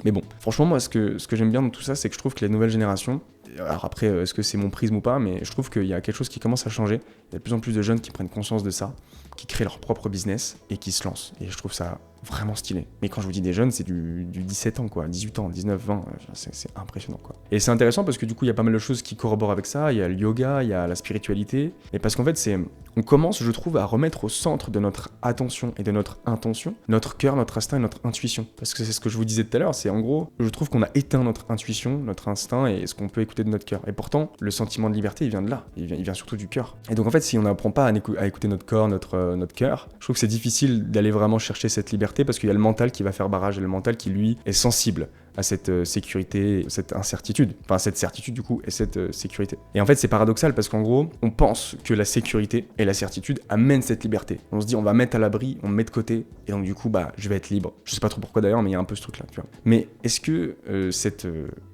A: Mais bon, franchement moi ce que j'aime bien dans tout ça, c'est que je trouve que les nouvelles générations, Alors après, est-ce que c'est mon prisme ou pas, mais je trouve qu'il y a quelque chose qui commence à changer. Il y a de plus en plus de jeunes qui prennent conscience de ça, qui créent leur propre business et qui se lancent. Et je trouve ça vraiment stylé. Mais quand je vous dis des jeunes, c'est du 17 ans, quoi, 18 ans, 19, 20, c'est impressionnant, quoi. Et c'est intéressant parce que du coup, il y a pas mal de choses qui corroborent avec ça. Il y a le yoga, il y a la spiritualité. Et parce qu'en fait, on commence, je trouve, à remettre au centre de notre attention et de notre intention, notre cœur, notre instinct et notre intuition. Parce que c'est ce que je vous disais tout à l'heure, c'est en gros, je trouve qu'on a éteint notre intuition, notre instinct et ce qu'on peut écouter de notre cœur. Et pourtant, le sentiment de liberté, il vient de là. Il vient surtout du cœur. Et donc en fait, si on n'apprend pas à écouter notre corps, notre cœur, je trouve que c'est difficile d'aller vraiment chercher cette liberté parce qu'il y a le mental qui va faire barrage et le mental qui, lui, est sensible à cette sécurité, cette incertitude. Enfin, cette certitude, du coup, et cette sécurité. Et en fait, c'est paradoxal parce qu'en gros, on pense que la sécurité et la certitude amènent cette liberté. On se dit, on va mettre à l'abri, on me met de côté, et donc du coup, je vais être libre. Je sais pas trop pourquoi d'ailleurs, mais il y a un peu ce truc-là, tu vois. Mais est-ce que cette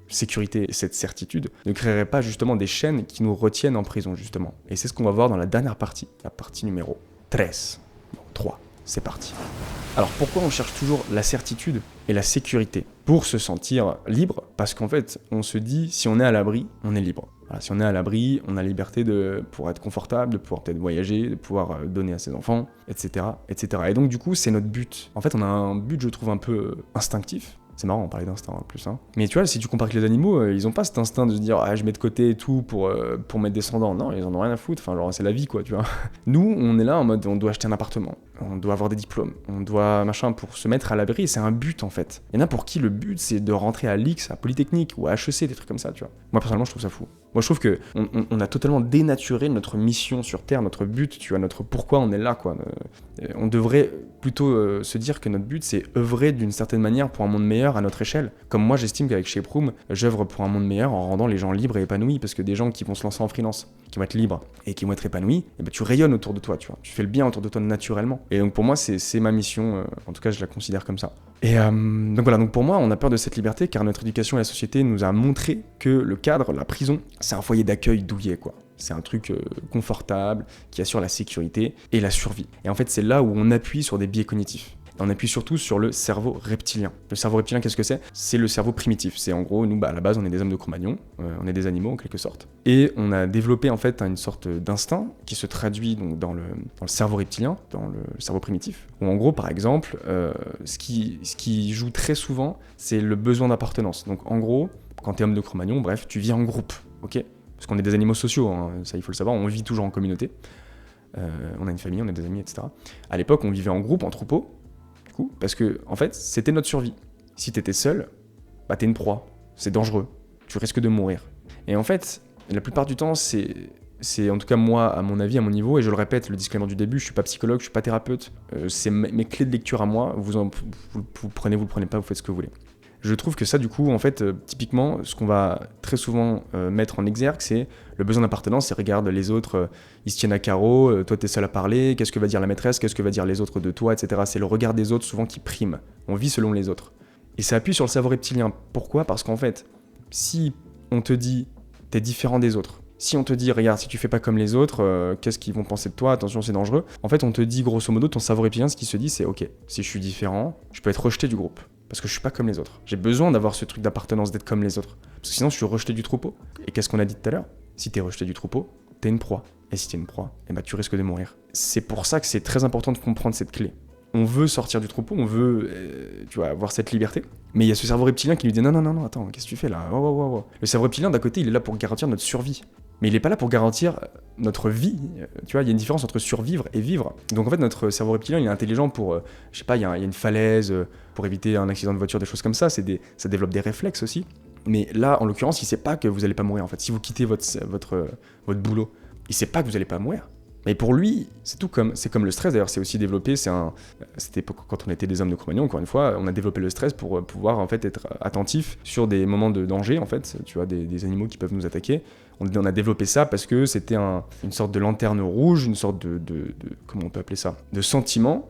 A: sécurité et cette certitude ne créerait pas justement des chaînes qui nous retiennent en prison, justement? Et c'est ce qu'on va voir dans la dernière partie, la partie numéro 13. Bon, 3. C'est parti. Alors pourquoi on cherche toujours la certitude et la sécurité? Pour se sentir libre, parce qu'en fait, on se dit, si on est à l'abri, on est libre. Voilà, si on est à l'abri, on a la liberté pour être confortable, de pouvoir peut-être voyager, de pouvoir donner à ses enfants, etc., etc. Et donc du coup, c'est notre but. En fait, on a un but, je trouve, un peu instinctif. C'est marrant, on parlait d'instinct en plus. Hein. Mais tu vois, si tu compares avec les animaux, ils ont pas cet instinct de se dire je mets de côté et tout pour mettre descendant. Non, ils en ont rien à foutre. Enfin, genre, c'est la vie, quoi, tu vois. Nous, on est là en mode on doit acheter un appartement, on doit avoir des diplômes, on doit machin pour se mettre à l'abri. Et c'est un but en fait. Il y en a pour qui le but c'est de rentrer à l'X, à Polytechnique ou à HEC, des trucs comme ça, tu vois. Moi, personnellement, je trouve ça fou. Moi, je trouve que on a totalement dénaturé notre mission sur Terre, notre but, tu vois, notre pourquoi on est là, quoi. On devrait plutôt se dire que notre but, c'est œuvrer d'une certaine manière pour un monde meilleur à notre échelle. Comme moi, j'estime qu'avec Shape Room, j'œuvre pour un monde meilleur en rendant les gens libres et épanouis, parce que des gens qui vont se lancer en freelance, qui vont être libres et qui vont être épanouis, et ben, tu rayonnes autour de toi, tu vois. Tu fais le bien autour de toi naturellement. Et donc pour moi, c'est ma mission, en tout cas, je la considère comme ça. Et donc voilà, donc pour moi, on a peur de cette liberté car notre éducation et la société nous a montré que le cadre, la prison, c'est un foyer d'accueil douillet, quoi. C'est un truc confortable, qui assure la sécurité et la survie. Et en fait, c'est là où on appuie sur des biais cognitifs. On appuie surtout sur le cerveau reptilien. Le cerveau reptilien, qu'est-ce que c'est? C'est le cerveau primitif. C'est en gros, nous, à la base, on est des hommes de Cro-Magnon, on est des animaux en quelque sorte. Et on a développé en fait une sorte d'instinct qui se traduit donc dans le cerveau reptilien, dans le cerveau primitif. Où en gros, par exemple, ce qui joue très souvent, c'est le besoin d'appartenance. Donc en gros, quand t'es homme de Cro-Magnon, bref, tu vis en groupe, ok? Parce qu'on est des animaux sociaux, hein, ça il faut le savoir, on vit toujours en communauté. On a une famille, on a des amis, etc. À l'époque, on vivait en groupe, en troupeau. Parce que, en fait, c'était notre survie. Si t'étais seul, t'es une proie, c'est dangereux, tu risques de mourir. Et en fait, la plupart du temps, c'est en tout cas moi, à mon avis, à mon niveau, et je le répète, le disclaimer du début, je suis pas psychologue, je suis pas thérapeute, c'est mes clés de lecture à moi, vous prenez, vous le prenez pas, vous faites ce que vous voulez. Je trouve que ça, du coup, en fait, typiquement, ce qu'on va très souvent mettre en exergue, c'est le besoin d'appartenance. C'est regarde, les autres, ils se tiennent à carreau, toi, t'es seul à parler, qu'est-ce que va dire la maîtresse, qu'est-ce que va dire les autres de toi, etc. C'est le regard des autres, souvent, qui prime. On vit selon les autres. Et ça appuie sur le cerveau reptilien. Pourquoi? Parce qu'en fait, si on te dit, t'es différent des autres, si on te dit, regarde, si tu fais pas comme les autres, qu'est-ce qu'ils vont penser de toi, attention, c'est dangereux. En fait, on te dit, grosso modo, ton cerveau reptilien, ce qui se dit, c'est, ok, si je suis différent, je peux être rejeté du groupe. Parce que je suis pas comme les autres. J'ai besoin d'avoir ce truc d'appartenance, d'être comme les autres. Parce que sinon, je suis rejeté du troupeau. Et qu'est-ce qu'on a dit tout à l'heure? Si t'es rejeté du troupeau, t'es une proie. Et si t'es une proie, tu risques de mourir. C'est pour ça que c'est très important de comprendre cette clé. On veut sortir du troupeau, on veut avoir cette liberté. Mais il y a ce cerveau reptilien qui lui dit non, attends, qu'est-ce que tu fais là? Oh. Le cerveau reptilien, d'un côté, il est là pour garantir notre survie. Mais il n'est pas là pour garantir notre vie. Tu vois, il y a une différence entre survivre et vivre. Donc en fait, notre cerveau reptilien, il est intelligent pour, je sais pas, il y a une falaise, pour éviter un accident de voiture, des choses comme ça. Ça développe des réflexes aussi. Mais là, en l'occurrence, il sait pas que vous allez pas mourir. En fait, si vous quittez votre boulot, il sait pas que vous allez pas mourir. Mais pour lui, c'est comme le stress. D'ailleurs, c'est aussi développé. C'était quand on était des hommes de Cro-Magnon. Encore une fois, on a développé le stress pour pouvoir en fait être attentif sur des moments de danger. En fait, tu vois, des animaux qui peuvent nous attaquer. On a développé ça parce que c'était une sorte de lanterne rouge, une sorte de comment on peut appeler ça, de sentiment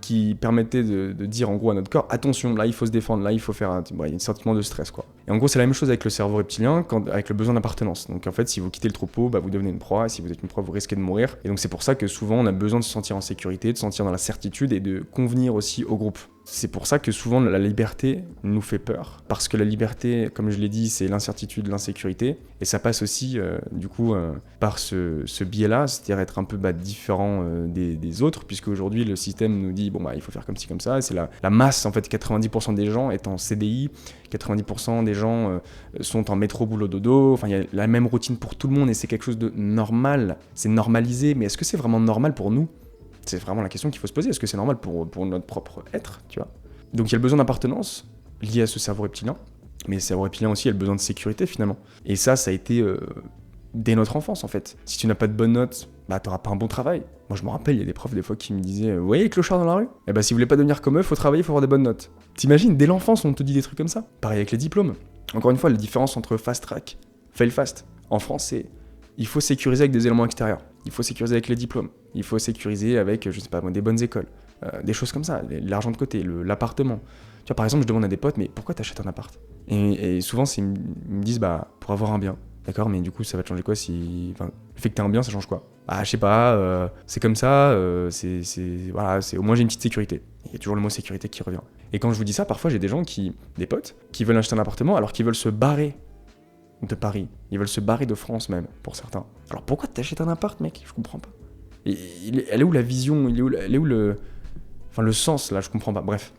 A: qui permettait de dire en gros à notre corps, attention, là il faut se défendre, là il faut faire il y a un sentiment de stress, quoi. Et en gros c'est la même chose avec le cerveau reptilien, avec le besoin d'appartenance. Donc en fait si vous quittez le troupeau, vous devenez une proie, et si vous êtes une proie vous risquez de mourir. Et donc c'est pour ça que souvent on a besoin de se sentir en sécurité, de se sentir dans la certitude et de convenir aussi au groupe. C'est pour ça que souvent la liberté nous fait peur, parce que la liberté, comme je l'ai dit, c'est l'incertitude, l'insécurité, et ça passe aussi par ce biais-là, c'est-à-dire être un peu différent des autres, puisque aujourd'hui le système nous dit il faut faire comme ci, comme ça, et c'est la masse, en fait, 90% des gens est en CDI, 90% des gens sont en métro, boulot, dodo, enfin il y a la même routine pour tout le monde, et c'est quelque chose de normal, c'est normalisé, mais est-ce que c'est vraiment normal pour nous ? C'est vraiment la question qu'il faut se poser. Est-ce que c'est normal pour notre propre être, tu vois ? Donc il y a le besoin d'appartenance lié à ce cerveau reptilien, mais le cerveau reptilien aussi a le besoin de sécurité finalement. Et ça a été dès notre enfance en fait. Si tu n'as pas de bonnes notes, t'auras pas un bon travail. Moi je me rappelle, il y a des profs des fois qui me disaient vous voyez les clochards dans la rue ? Si vous voulez pas devenir comme eux, faut travailler, faut avoir des bonnes notes. T'imagines, dès l'enfance on te dit des trucs comme ça. Pareil avec les diplômes. Encore une fois, la différence entre fast track, fail fast. En France, c'est il faut sécuriser avec des éléments extérieurs. Il faut sécuriser avec les diplômes. Il faut sécuriser avec, des bonnes écoles. Des choses comme ça. L'argent de côté, l'appartement. Tu vois, par exemple, je demande à des potes, mais pourquoi t'achètes un appart ? Et souvent, ils me disent, pour avoir un bien. D'accord, mais du coup, ça va te changer quoi si... Enfin, le fait que t'aies un bien, ça change quoi ? Je sais pas, c'est comme ça, c'est au moins j'ai une petite sécurité. Il y a toujours le mot sécurité qui revient. Et quand je vous dis ça, parfois, j'ai des potes, qui veulent acheter un appartement alors qu'ils veulent se barrer de Paris. Ils veulent se barrer de France même, pour certains. Alors pourquoi t'achètes un appart, mec ? Je comprends pas. Elle est où la vision ? Elle est où le sens, là ? Je comprends pas. Bref.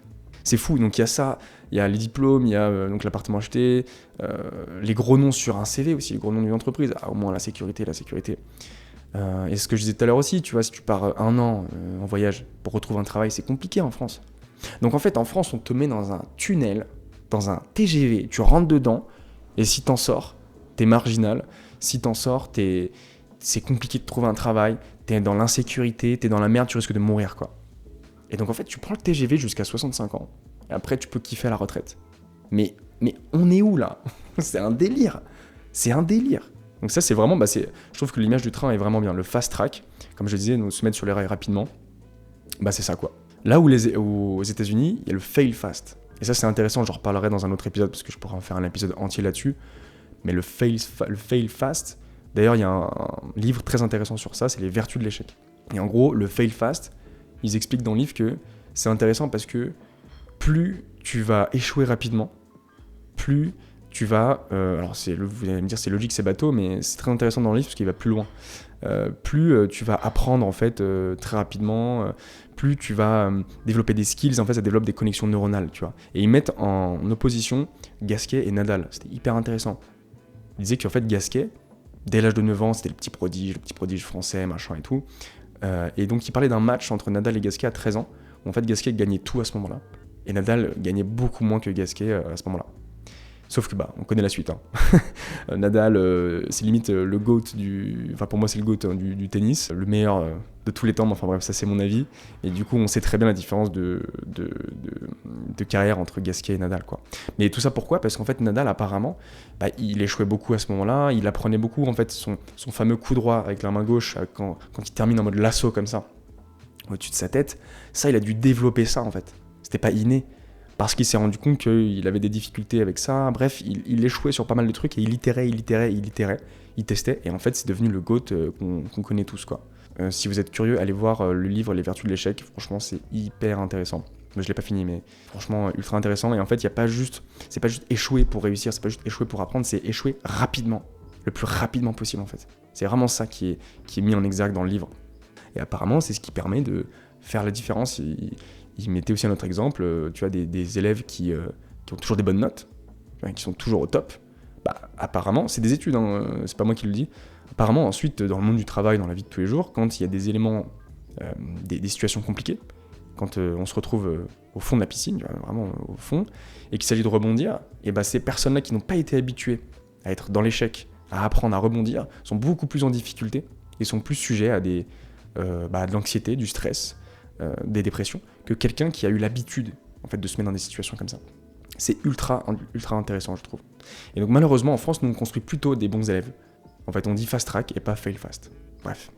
A: C'est fou. Donc il y a ça, il y a les diplômes, il y a donc l'appartement acheté, les gros noms sur un CV aussi, les gros noms d'une entreprise. Au moins la sécurité. Et ce que je disais tout à l'heure aussi, tu vois, si tu pars 1 an en voyage pour retrouver un travail, c'est compliqué en France. Donc en fait, en France, on te met dans un tunnel, dans un TGV, tu rentres dedans, et si t'en sors, t'es marginal. Si t'en sors, c'est compliqué de trouver un travail, t'es dans l'insécurité, t'es dans la merde, tu risques de mourir, quoi. Et donc en fait, tu prends le TGV jusqu'à 65 ans, et après tu peux kiffer à la retraite. Mais on est où là ? C'est un délire. Donc ça, c'est vraiment, je trouve que l'image du train est vraiment bien. Le fast track, comme je disais, nous se mettre sur les rails rapidement, c'est ça, quoi. Là où aux États-Unis, il y a le fail fast. Et ça, c'est intéressant, j'en reparlerai dans un autre épisode, parce que je pourrais en faire un épisode entier là-dessus. Mais le fail fast, d'ailleurs, il y a un livre très intéressant sur ça, c'est les vertus de l'échec. Et en gros, le fail fast, ils expliquent dans le livre que c'est intéressant parce que plus tu vas échouer rapidement, plus tu vas... alors, vous allez me dire, c'est logique, c'est bateau, mais c'est très intéressant dans le livre parce qu'il va plus loin. Plus tu vas apprendre en fait très rapidement, plus tu vas développer des skills, en fait ça développe des connexions neuronales, tu vois. Et ils mettent en opposition Gasquet et Nadal, c'était hyper intéressant. Ils disaient qu'en fait Gasquet, dès l'âge de 9 ans, c'était le petit prodige français, machin et tout. Et donc ils parlaient d'un match entre Nadal et Gasquet à 13 ans, où en fait Gasquet gagnait tout à ce moment-là, et Nadal gagnait beaucoup moins que Gasquet à ce moment-là. Sauf que on connaît la suite. Nadal, c'est limite le GOAT pour moi c'est le GOAT du tennis, le meilleur de tous les temps, mais enfin bref, ça c'est mon avis. Et du coup, on sait très bien la différence de carrière entre Gasquet et Nadal, quoi. Mais tout ça pourquoi ? Parce qu'en fait, Nadal, apparemment, il échouait beaucoup à ce moment-là, il apprenait beaucoup, en fait, son fameux coup droit avec la main gauche, quand il termine en mode lasso comme ça, au-dessus de sa tête, ça, il a dû développer ça, en fait. C'était pas inné. Parce qu'il s'est rendu compte qu'il avait des difficultés avec ça. Bref, il échouait sur pas mal de trucs et il itérait, il testait. Et en fait, c'est devenu le GOAT qu'on connaît tous, quoi. Si vous êtes curieux, allez voir le livre Les Vertus de l'échec. Franchement, c'est hyper intéressant. Je l'ai pas fini, mais franchement, ultra intéressant. Et en fait, c'est pas juste échouer pour réussir, c'est pas juste échouer pour apprendre, c'est échouer rapidement, le plus rapidement possible, en fait. C'est vraiment ça qui est mis en exergue dans le livre. Et apparemment, c'est ce qui permet de faire la différence. Il mettait aussi un autre exemple, tu vois, des élèves qui ont toujours des bonnes notes, qui sont toujours au top. Apparemment, c'est des études, c'est pas moi qui le dis. Apparemment, ensuite, dans le monde du travail, dans la vie de tous les jours, quand il y a des éléments, des situations compliquées, quand on se retrouve au fond de la piscine, vraiment au fond, et qu'il s'agit de rebondir, et ces personnes-là qui n'ont pas été habituées à être dans l'échec, à apprendre à rebondir, sont beaucoup plus en difficulté et sont plus sujets à de l'anxiété, du stress, des dépressions, que quelqu'un qui a eu l'habitude en fait, de se mettre dans des situations comme ça. C'est ultra intéressant, je trouve. Et donc malheureusement, en France, nous on construit plutôt des bons élèves. En fait, on dit fast track et pas fail fast. Bref.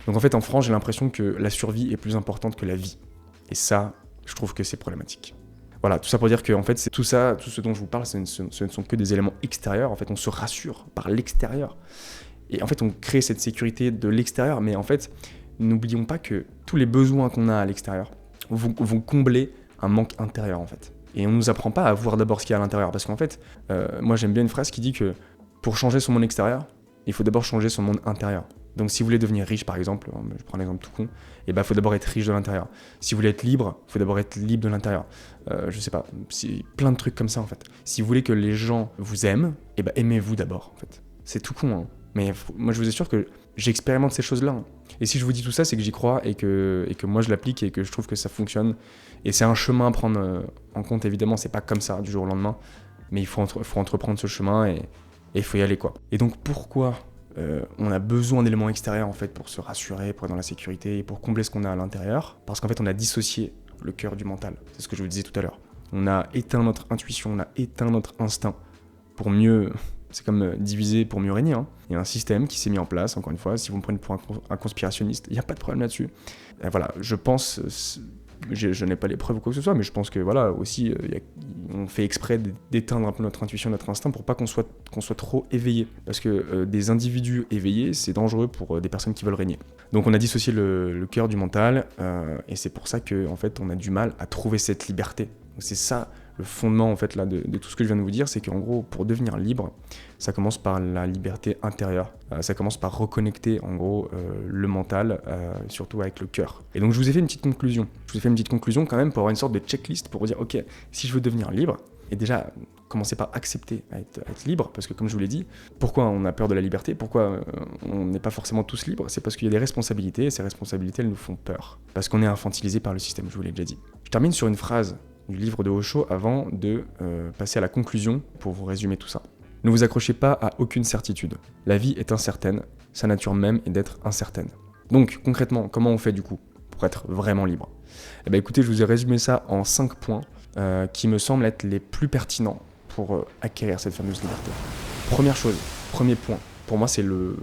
A: Donc en fait, en France, j'ai l'impression que la survie est plus importante que la vie. Et ça, je trouve que c'est problématique. Voilà, tout ça pour dire que en fait, c'est tout ça, tout ce dont je vous parle, ce ne sont que des éléments extérieurs. En fait, on se rassure par l'extérieur. Et en fait, on crée cette sécurité de l'extérieur, mais en fait, n'oublions pas que tous les besoins qu'on a à l'extérieur vont combler un manque intérieur en fait. Et on nous apprend pas à voir d'abord ce qu'il y a à l'intérieur, parce qu'en fait, moi j'aime bien une phrase qui dit que pour changer son monde extérieur, il faut d'abord changer son monde intérieur. Donc si vous voulez devenir riche par exemple, je prends un exemple tout con, et il faut d'abord être riche de l'intérieur. Si vous voulez être libre, il faut d'abord être libre de l'intérieur. Je sais pas, c'est plein de trucs comme ça en fait. Si vous voulez que les gens vous aiment, aimez-vous d'abord en fait. C'est tout con, hein. Mais moi je vous assure que j'expérimente ces choses-là. Hein. Et si je vous dis tout ça, c'est que j'y crois et que moi je l'applique et que je trouve que ça fonctionne. Et c'est un chemin à prendre en compte, évidemment, c'est pas comme ça du jour au lendemain, mais il faut entreprendre ce chemin et il faut y aller quoi. Et donc pourquoi on a besoin d'éléments extérieurs en fait pour se rassurer, pour être dans la sécurité et pour combler ce qu'on a à l'intérieur? Parce qu'en fait on a dissocié le cœur du mental, c'est ce que je vous disais tout à l'heure. On a éteint notre intuition, on a éteint notre instinct pour mieux... C'est comme diviser pour mieux régner. Hein. Il y a un système qui s'est mis en place, encore une fois, si vous me prenez pour un conspirationniste, il n'y a pas de problème là-dessus. Et voilà, je pense, je n'ai pas les preuves ou quoi que ce soit, mais je pense que voilà, aussi, on fait exprès d'éteindre un peu notre intuition, notre instinct, pour pas qu'on soit trop éveillé. Parce que des individus éveillés, c'est dangereux pour des personnes qui veulent régner. Donc on a dissocié le cœur du mental, et c'est pour ça qu'en fait, on a du mal à trouver cette liberté. Donc c'est ça le fondement en fait là de tout ce que je viens de vous dire, c'est qu'en gros pour devenir libre, ça commence par la liberté intérieure, ça commence par reconnecter en gros le mental, surtout avec le cœur. Et donc je vous ai fait une petite conclusion quand même pour avoir une sorte de checklist pour vous dire ok, si je veux devenir libre, et déjà commencer par accepter à être libre, parce que comme je vous l'ai dit, pourquoi on a peur de la liberté, pourquoi on n'est pas forcément tous libres, c'est parce qu'il y a des responsabilités, et ces responsabilités elles nous font peur, parce qu'on est infantilisé par le système, je vous l'ai déjà dit. Je termine sur une phrase du livre de Osho avant de passer à la conclusion pour vous résumer tout ça. Ne vous accrochez pas à aucune certitude. La vie est incertaine, sa nature même est d'être incertaine. Donc concrètement, comment on fait du coup pour être vraiment libre ? Écoutez, je vous ai résumé ça en 5 points qui me semblent être les plus pertinents pour acquérir cette fameuse liberté. Première chose, premier point, pour moi c'est le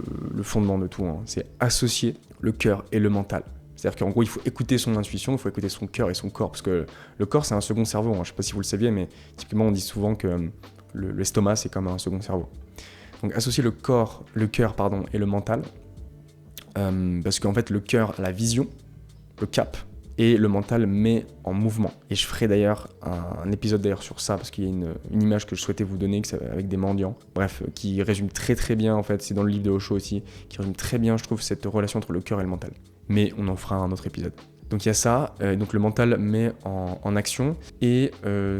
A: fondement de tout, hein, c'est associer le cœur et le mental. C'est-à-dire qu'en gros, il faut écouter son intuition, il faut écouter son cœur et son corps, parce que le corps, c'est un second cerveau. Hein. Je ne sais pas si vous le saviez, mais typiquement, on dit souvent que l'estomac, c'est comme un second cerveau. Donc, associer le cœur, et le mental, parce qu'en fait, le cœur a la vision, le cap, et le mental met en mouvement. Et je ferai d'ailleurs un épisode sur ça, parce qu'il y a une image que je souhaitais vous donner avec des mendiants, bref, qui résume très très bien, en fait, c'est dans le livre de Osho aussi, qui résume très bien, je trouve, cette relation entre le cœur et le mental. Mais on en fera un autre épisode. Donc il y a ça, donc le mental met en action, et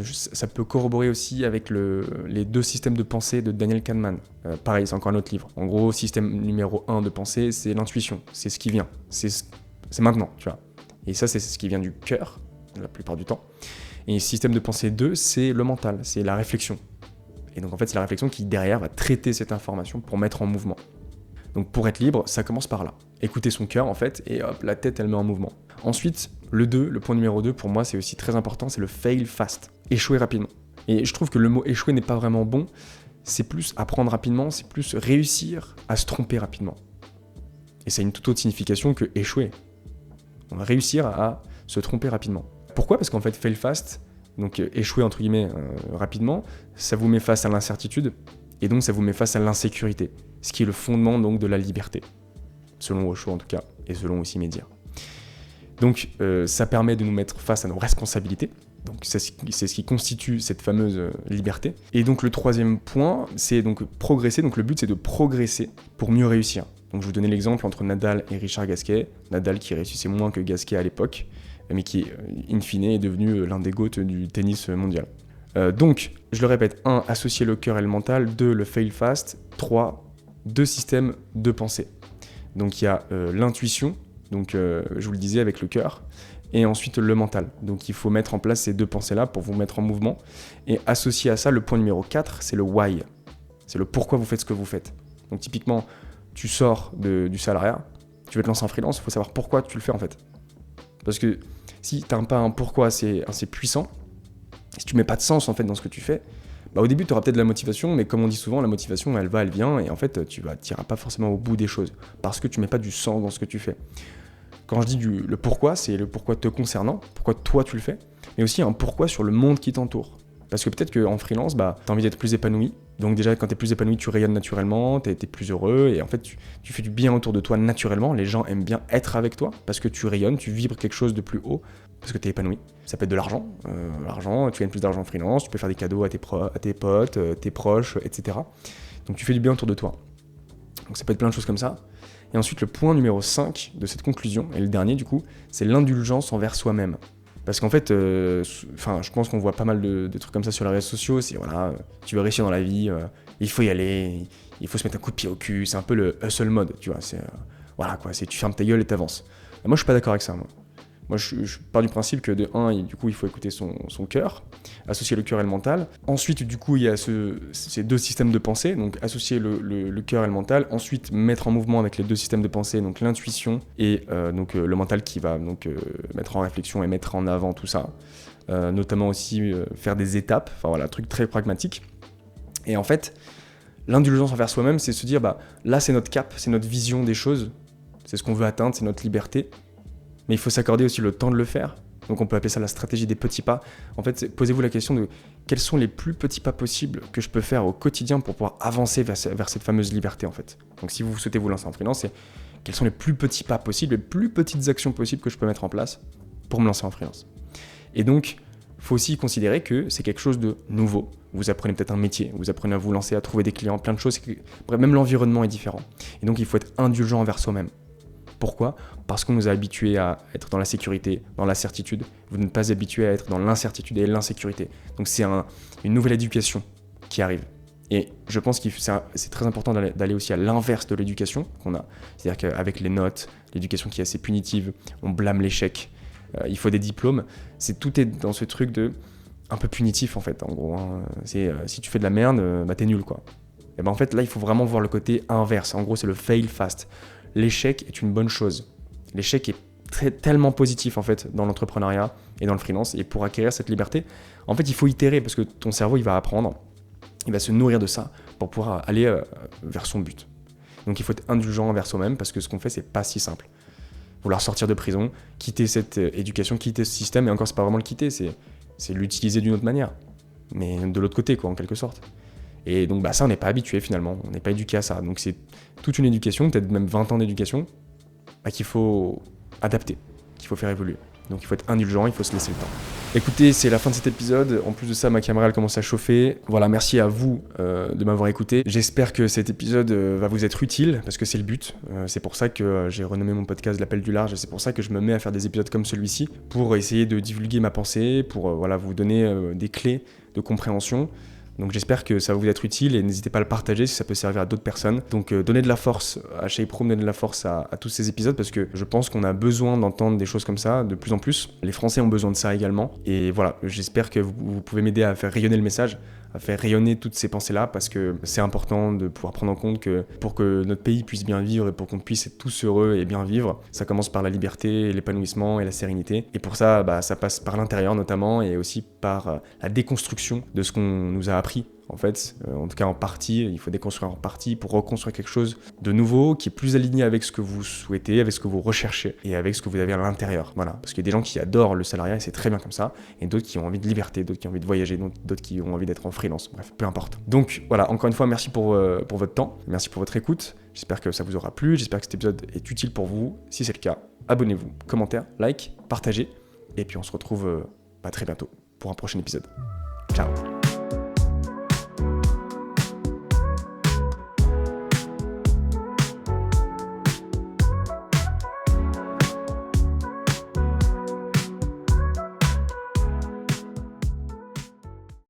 A: ça peut corroborer aussi avec les 2 systèmes de pensée de Daniel Kahneman. Pareil, c'est encore un autre livre. En gros, système numéro 1 de pensée, c'est l'intuition, c'est ce qui vient, c'est maintenant, tu vois. Et ça, c'est ce qui vient du cœur, la plupart du temps. Et système de pensée 2, c'est le mental, c'est la réflexion. Et donc en fait, c'est la réflexion qui derrière va traiter cette information pour mettre en mouvement. Donc pour être libre, ça commence par là. Écouter son cœur en fait, et hop, la tête elle met en mouvement. Ensuite, le point numéro 2 pour moi c'est aussi très important, c'est le fail fast. Échouer rapidement. Et je trouve que le mot échouer n'est pas vraiment bon, c'est plus apprendre rapidement, c'est plus réussir à se tromper rapidement. Et ça a une toute autre signification que échouer. On va réussir à se tromper rapidement. Pourquoi ? Parce qu'en fait fail fast, donc échouer entre guillemets rapidement, ça vous met face à l'incertitude, et donc ça vous met face à l'insécurité. Ce qui est le fondement donc de la liberté, selon Osho en tout cas, et selon aussi mes dires. Donc ça permet de nous mettre face à nos responsabilités, donc c'est ce qui constitue cette fameuse liberté. Et donc le troisième point, c'est donc progresser, donc le but c'est de progresser pour mieux réussir. Donc je vous donnais l'exemple entre Nadal et Richard Gasquet, Nadal qui réussissait moins que Gasquet à l'époque, mais qui in fine est devenu l'un des GOAT du tennis mondial. Donc, je le répète, 1, associer le cœur et le mental, 2, le fail fast, 3, 2 systèmes de pensée. Donc il y a l'intuition, donc je vous le disais avec le cœur, et ensuite le mental. Donc il faut mettre en place ces 2 pensées-là pour vous mettre en mouvement. Et associé à ça, le point numéro 4, c'est le why. C'est le pourquoi vous faites ce que vous faites. Donc typiquement, tu sors du salariat, tu veux te lancer en freelance, il faut savoir pourquoi tu le fais en fait. Parce que si tu n'as pas un pourquoi assez puissant, si tu mets pas de sens en fait dans ce que tu fais, au début tu auras peut-être de la motivation, mais comme on dit souvent, la motivation elle va, elle vient, et en fait tu n'iras pas forcément au bout des choses, parce que tu mets pas du sens dans ce que tu fais. Quand je dis le pourquoi, c'est le pourquoi te concernant, pourquoi toi tu le fais, mais aussi un pourquoi sur le monde qui t'entoure. Parce que peut-être qu'en freelance, tu as envie d'être plus épanoui, donc déjà quand tu es plus épanoui, tu rayonnes naturellement, tu es plus heureux, et en fait tu fais du bien autour de toi naturellement, les gens aiment bien être avec toi, parce que tu rayonnes, tu vibres quelque chose de plus haut, parce que tu es épanoui. Ça peut être de l'argent. L'argent, tu gagnes plus d'argent en freelance, tu peux faire des cadeaux à tes potes, tes proches, etc. Donc tu fais du bien autour de toi. Donc ça peut être plein de choses comme ça. Et ensuite, le point numéro 5 de cette conclusion, et le dernier du coup, c'est l'indulgence envers soi-même. Parce qu'en fait, je pense qu'on voit pas mal de trucs comme ça sur les réseaux sociaux. C'est voilà, tu veux réussir dans la vie, il faut y aller, il faut se mettre un coup de pied au cul. C'est un peu le hustle mode, tu vois. C'est voilà quoi, c'est tu fermes ta gueule et t'avances. Moi, je suis pas d'accord avec ça. Moi, je pars du principe que de 1, du coup, il faut écouter son cœur, associer le cœur et le mental. Ensuite, du coup, il y a ces deux systèmes de pensée, donc associer le cœur et le mental. Ensuite, mettre en mouvement avec les deux systèmes de pensée, donc l'intuition et le mental qui va mettre en réflexion et mettre en avant tout ça. Notamment aussi faire des étapes, enfin voilà, truc très pragmatique. Et en fait, l'indulgence envers soi-même, c'est se dire, là, c'est notre cap, c'est notre vision des choses, c'est ce qu'on veut atteindre, c'est notre liberté. Mais il faut s'accorder aussi le temps de le faire. Donc on peut appeler ça la stratégie des petits pas. En fait, posez-vous la question de quels sont les plus petits pas possibles que je peux faire au quotidien pour pouvoir avancer vers cette fameuse liberté en fait. Donc si vous souhaitez vous lancer en freelance, c'est quels sont les plus petits pas possibles, les plus petites actions possibles que je peux mettre en place pour me lancer en freelance. Et donc, il faut aussi considérer que c'est quelque chose de nouveau. Vous apprenez peut-être un métier, vous apprenez à vous lancer, à trouver des clients, plein de choses. Bref, même l'environnement est différent. Et donc il faut être indulgent envers soi-même. Pourquoi ? Parce qu'on nous a habitués à être dans la sécurité, dans la certitude. Vous n'êtes pas habitués à être dans l'incertitude et l'insécurité. Donc c'est une nouvelle éducation qui arrive. Et je pense que c'est très important d'aller aussi à l'inverse de l'éducation qu'on a. C'est-à-dire qu'avec les notes, l'éducation qui est assez punitive, on blâme l'échec, il faut des diplômes. Tout est dans ce truc de un peu punitif en fait. En gros, si tu fais de la merde, t'es nul quoi. Et en fait là, il faut vraiment voir le côté inverse. En gros, c'est le fail fast. L'échec est une bonne chose. L'échec est tellement positif en fait dans l'entrepreneuriat et dans le freelance. Et pour acquérir cette liberté, en fait, il faut itérer parce que ton cerveau, il va apprendre, il va se nourrir de ça pour pouvoir aller vers son but. Donc, il faut être indulgent envers soi-même parce que ce qu'on fait, c'est pas si simple. Vouloir sortir de prison, quitter cette éducation, quitter ce système, et encore, c'est pas vraiment le quitter, c'est l'utiliser d'une autre manière, mais de l'autre côté, quoi, en quelque sorte. Et donc ça, on n'est pas habitué finalement, on n'est pas éduqué à ça. Donc c'est toute une éducation, peut-être même 20 ans d'éducation, qu'il faut adapter, qu'il faut faire évoluer. Donc il faut être indulgent, il faut se laisser le temps. Écoutez, c'est la fin de cet épisode. En plus de ça, ma caméra elle commence à chauffer. Voilà, merci à vous de m'avoir écouté. J'espère que cet épisode va vous être utile, parce que c'est le but. C'est pour ça que j'ai renommé mon podcast L'Appel du Large, et c'est pour ça que je me mets à faire des épisodes comme celui-ci, pour essayer de divulguer ma pensée, pour vous donner des clés de compréhension. Donc j'espère que ça va vous être utile et n'hésitez pas à le partager si ça peut servir à d'autres personnes. Donc donnez de la force à Shape Room, donnez de la force à tous ces épisodes parce que je pense qu'on a besoin d'entendre des choses comme ça de plus en plus. Les Français ont besoin de ça également. Et voilà, j'espère que vous pouvez m'aider à faire rayonner le message, à faire rayonner toutes ces pensées-là parce que c'est important de pouvoir prendre en compte que pour que notre pays puisse bien vivre et pour qu'on puisse être tous heureux et bien vivre, ça commence par la liberté, l'épanouissement et la sérénité. Et pour ça, ça passe par l'intérieur notamment et aussi par la déconstruction de ce qu'on nous a appris. En fait, en tout cas en partie, il faut déconstruire en partie pour reconstruire quelque chose de nouveau qui est plus aligné avec ce que vous souhaitez, avec ce que vous recherchez et avec ce que vous avez à l'intérieur. Voilà, parce qu'il y a des gens qui adorent le salariat et c'est très bien comme ça, et d'autres qui ont envie de liberté, d'autres qui ont envie de voyager, d'autres qui ont envie d'être en freelance. Bref, peu importe. Donc voilà, encore une fois, merci pour votre temps, merci pour votre écoute. J'espère que ça vous aura plu, j'espère que cet épisode est utile pour vous. Si c'est le cas, abonnez-vous, commentaire, like, partagez, et puis on se retrouve très bientôt pour un prochain épisode. Ciao.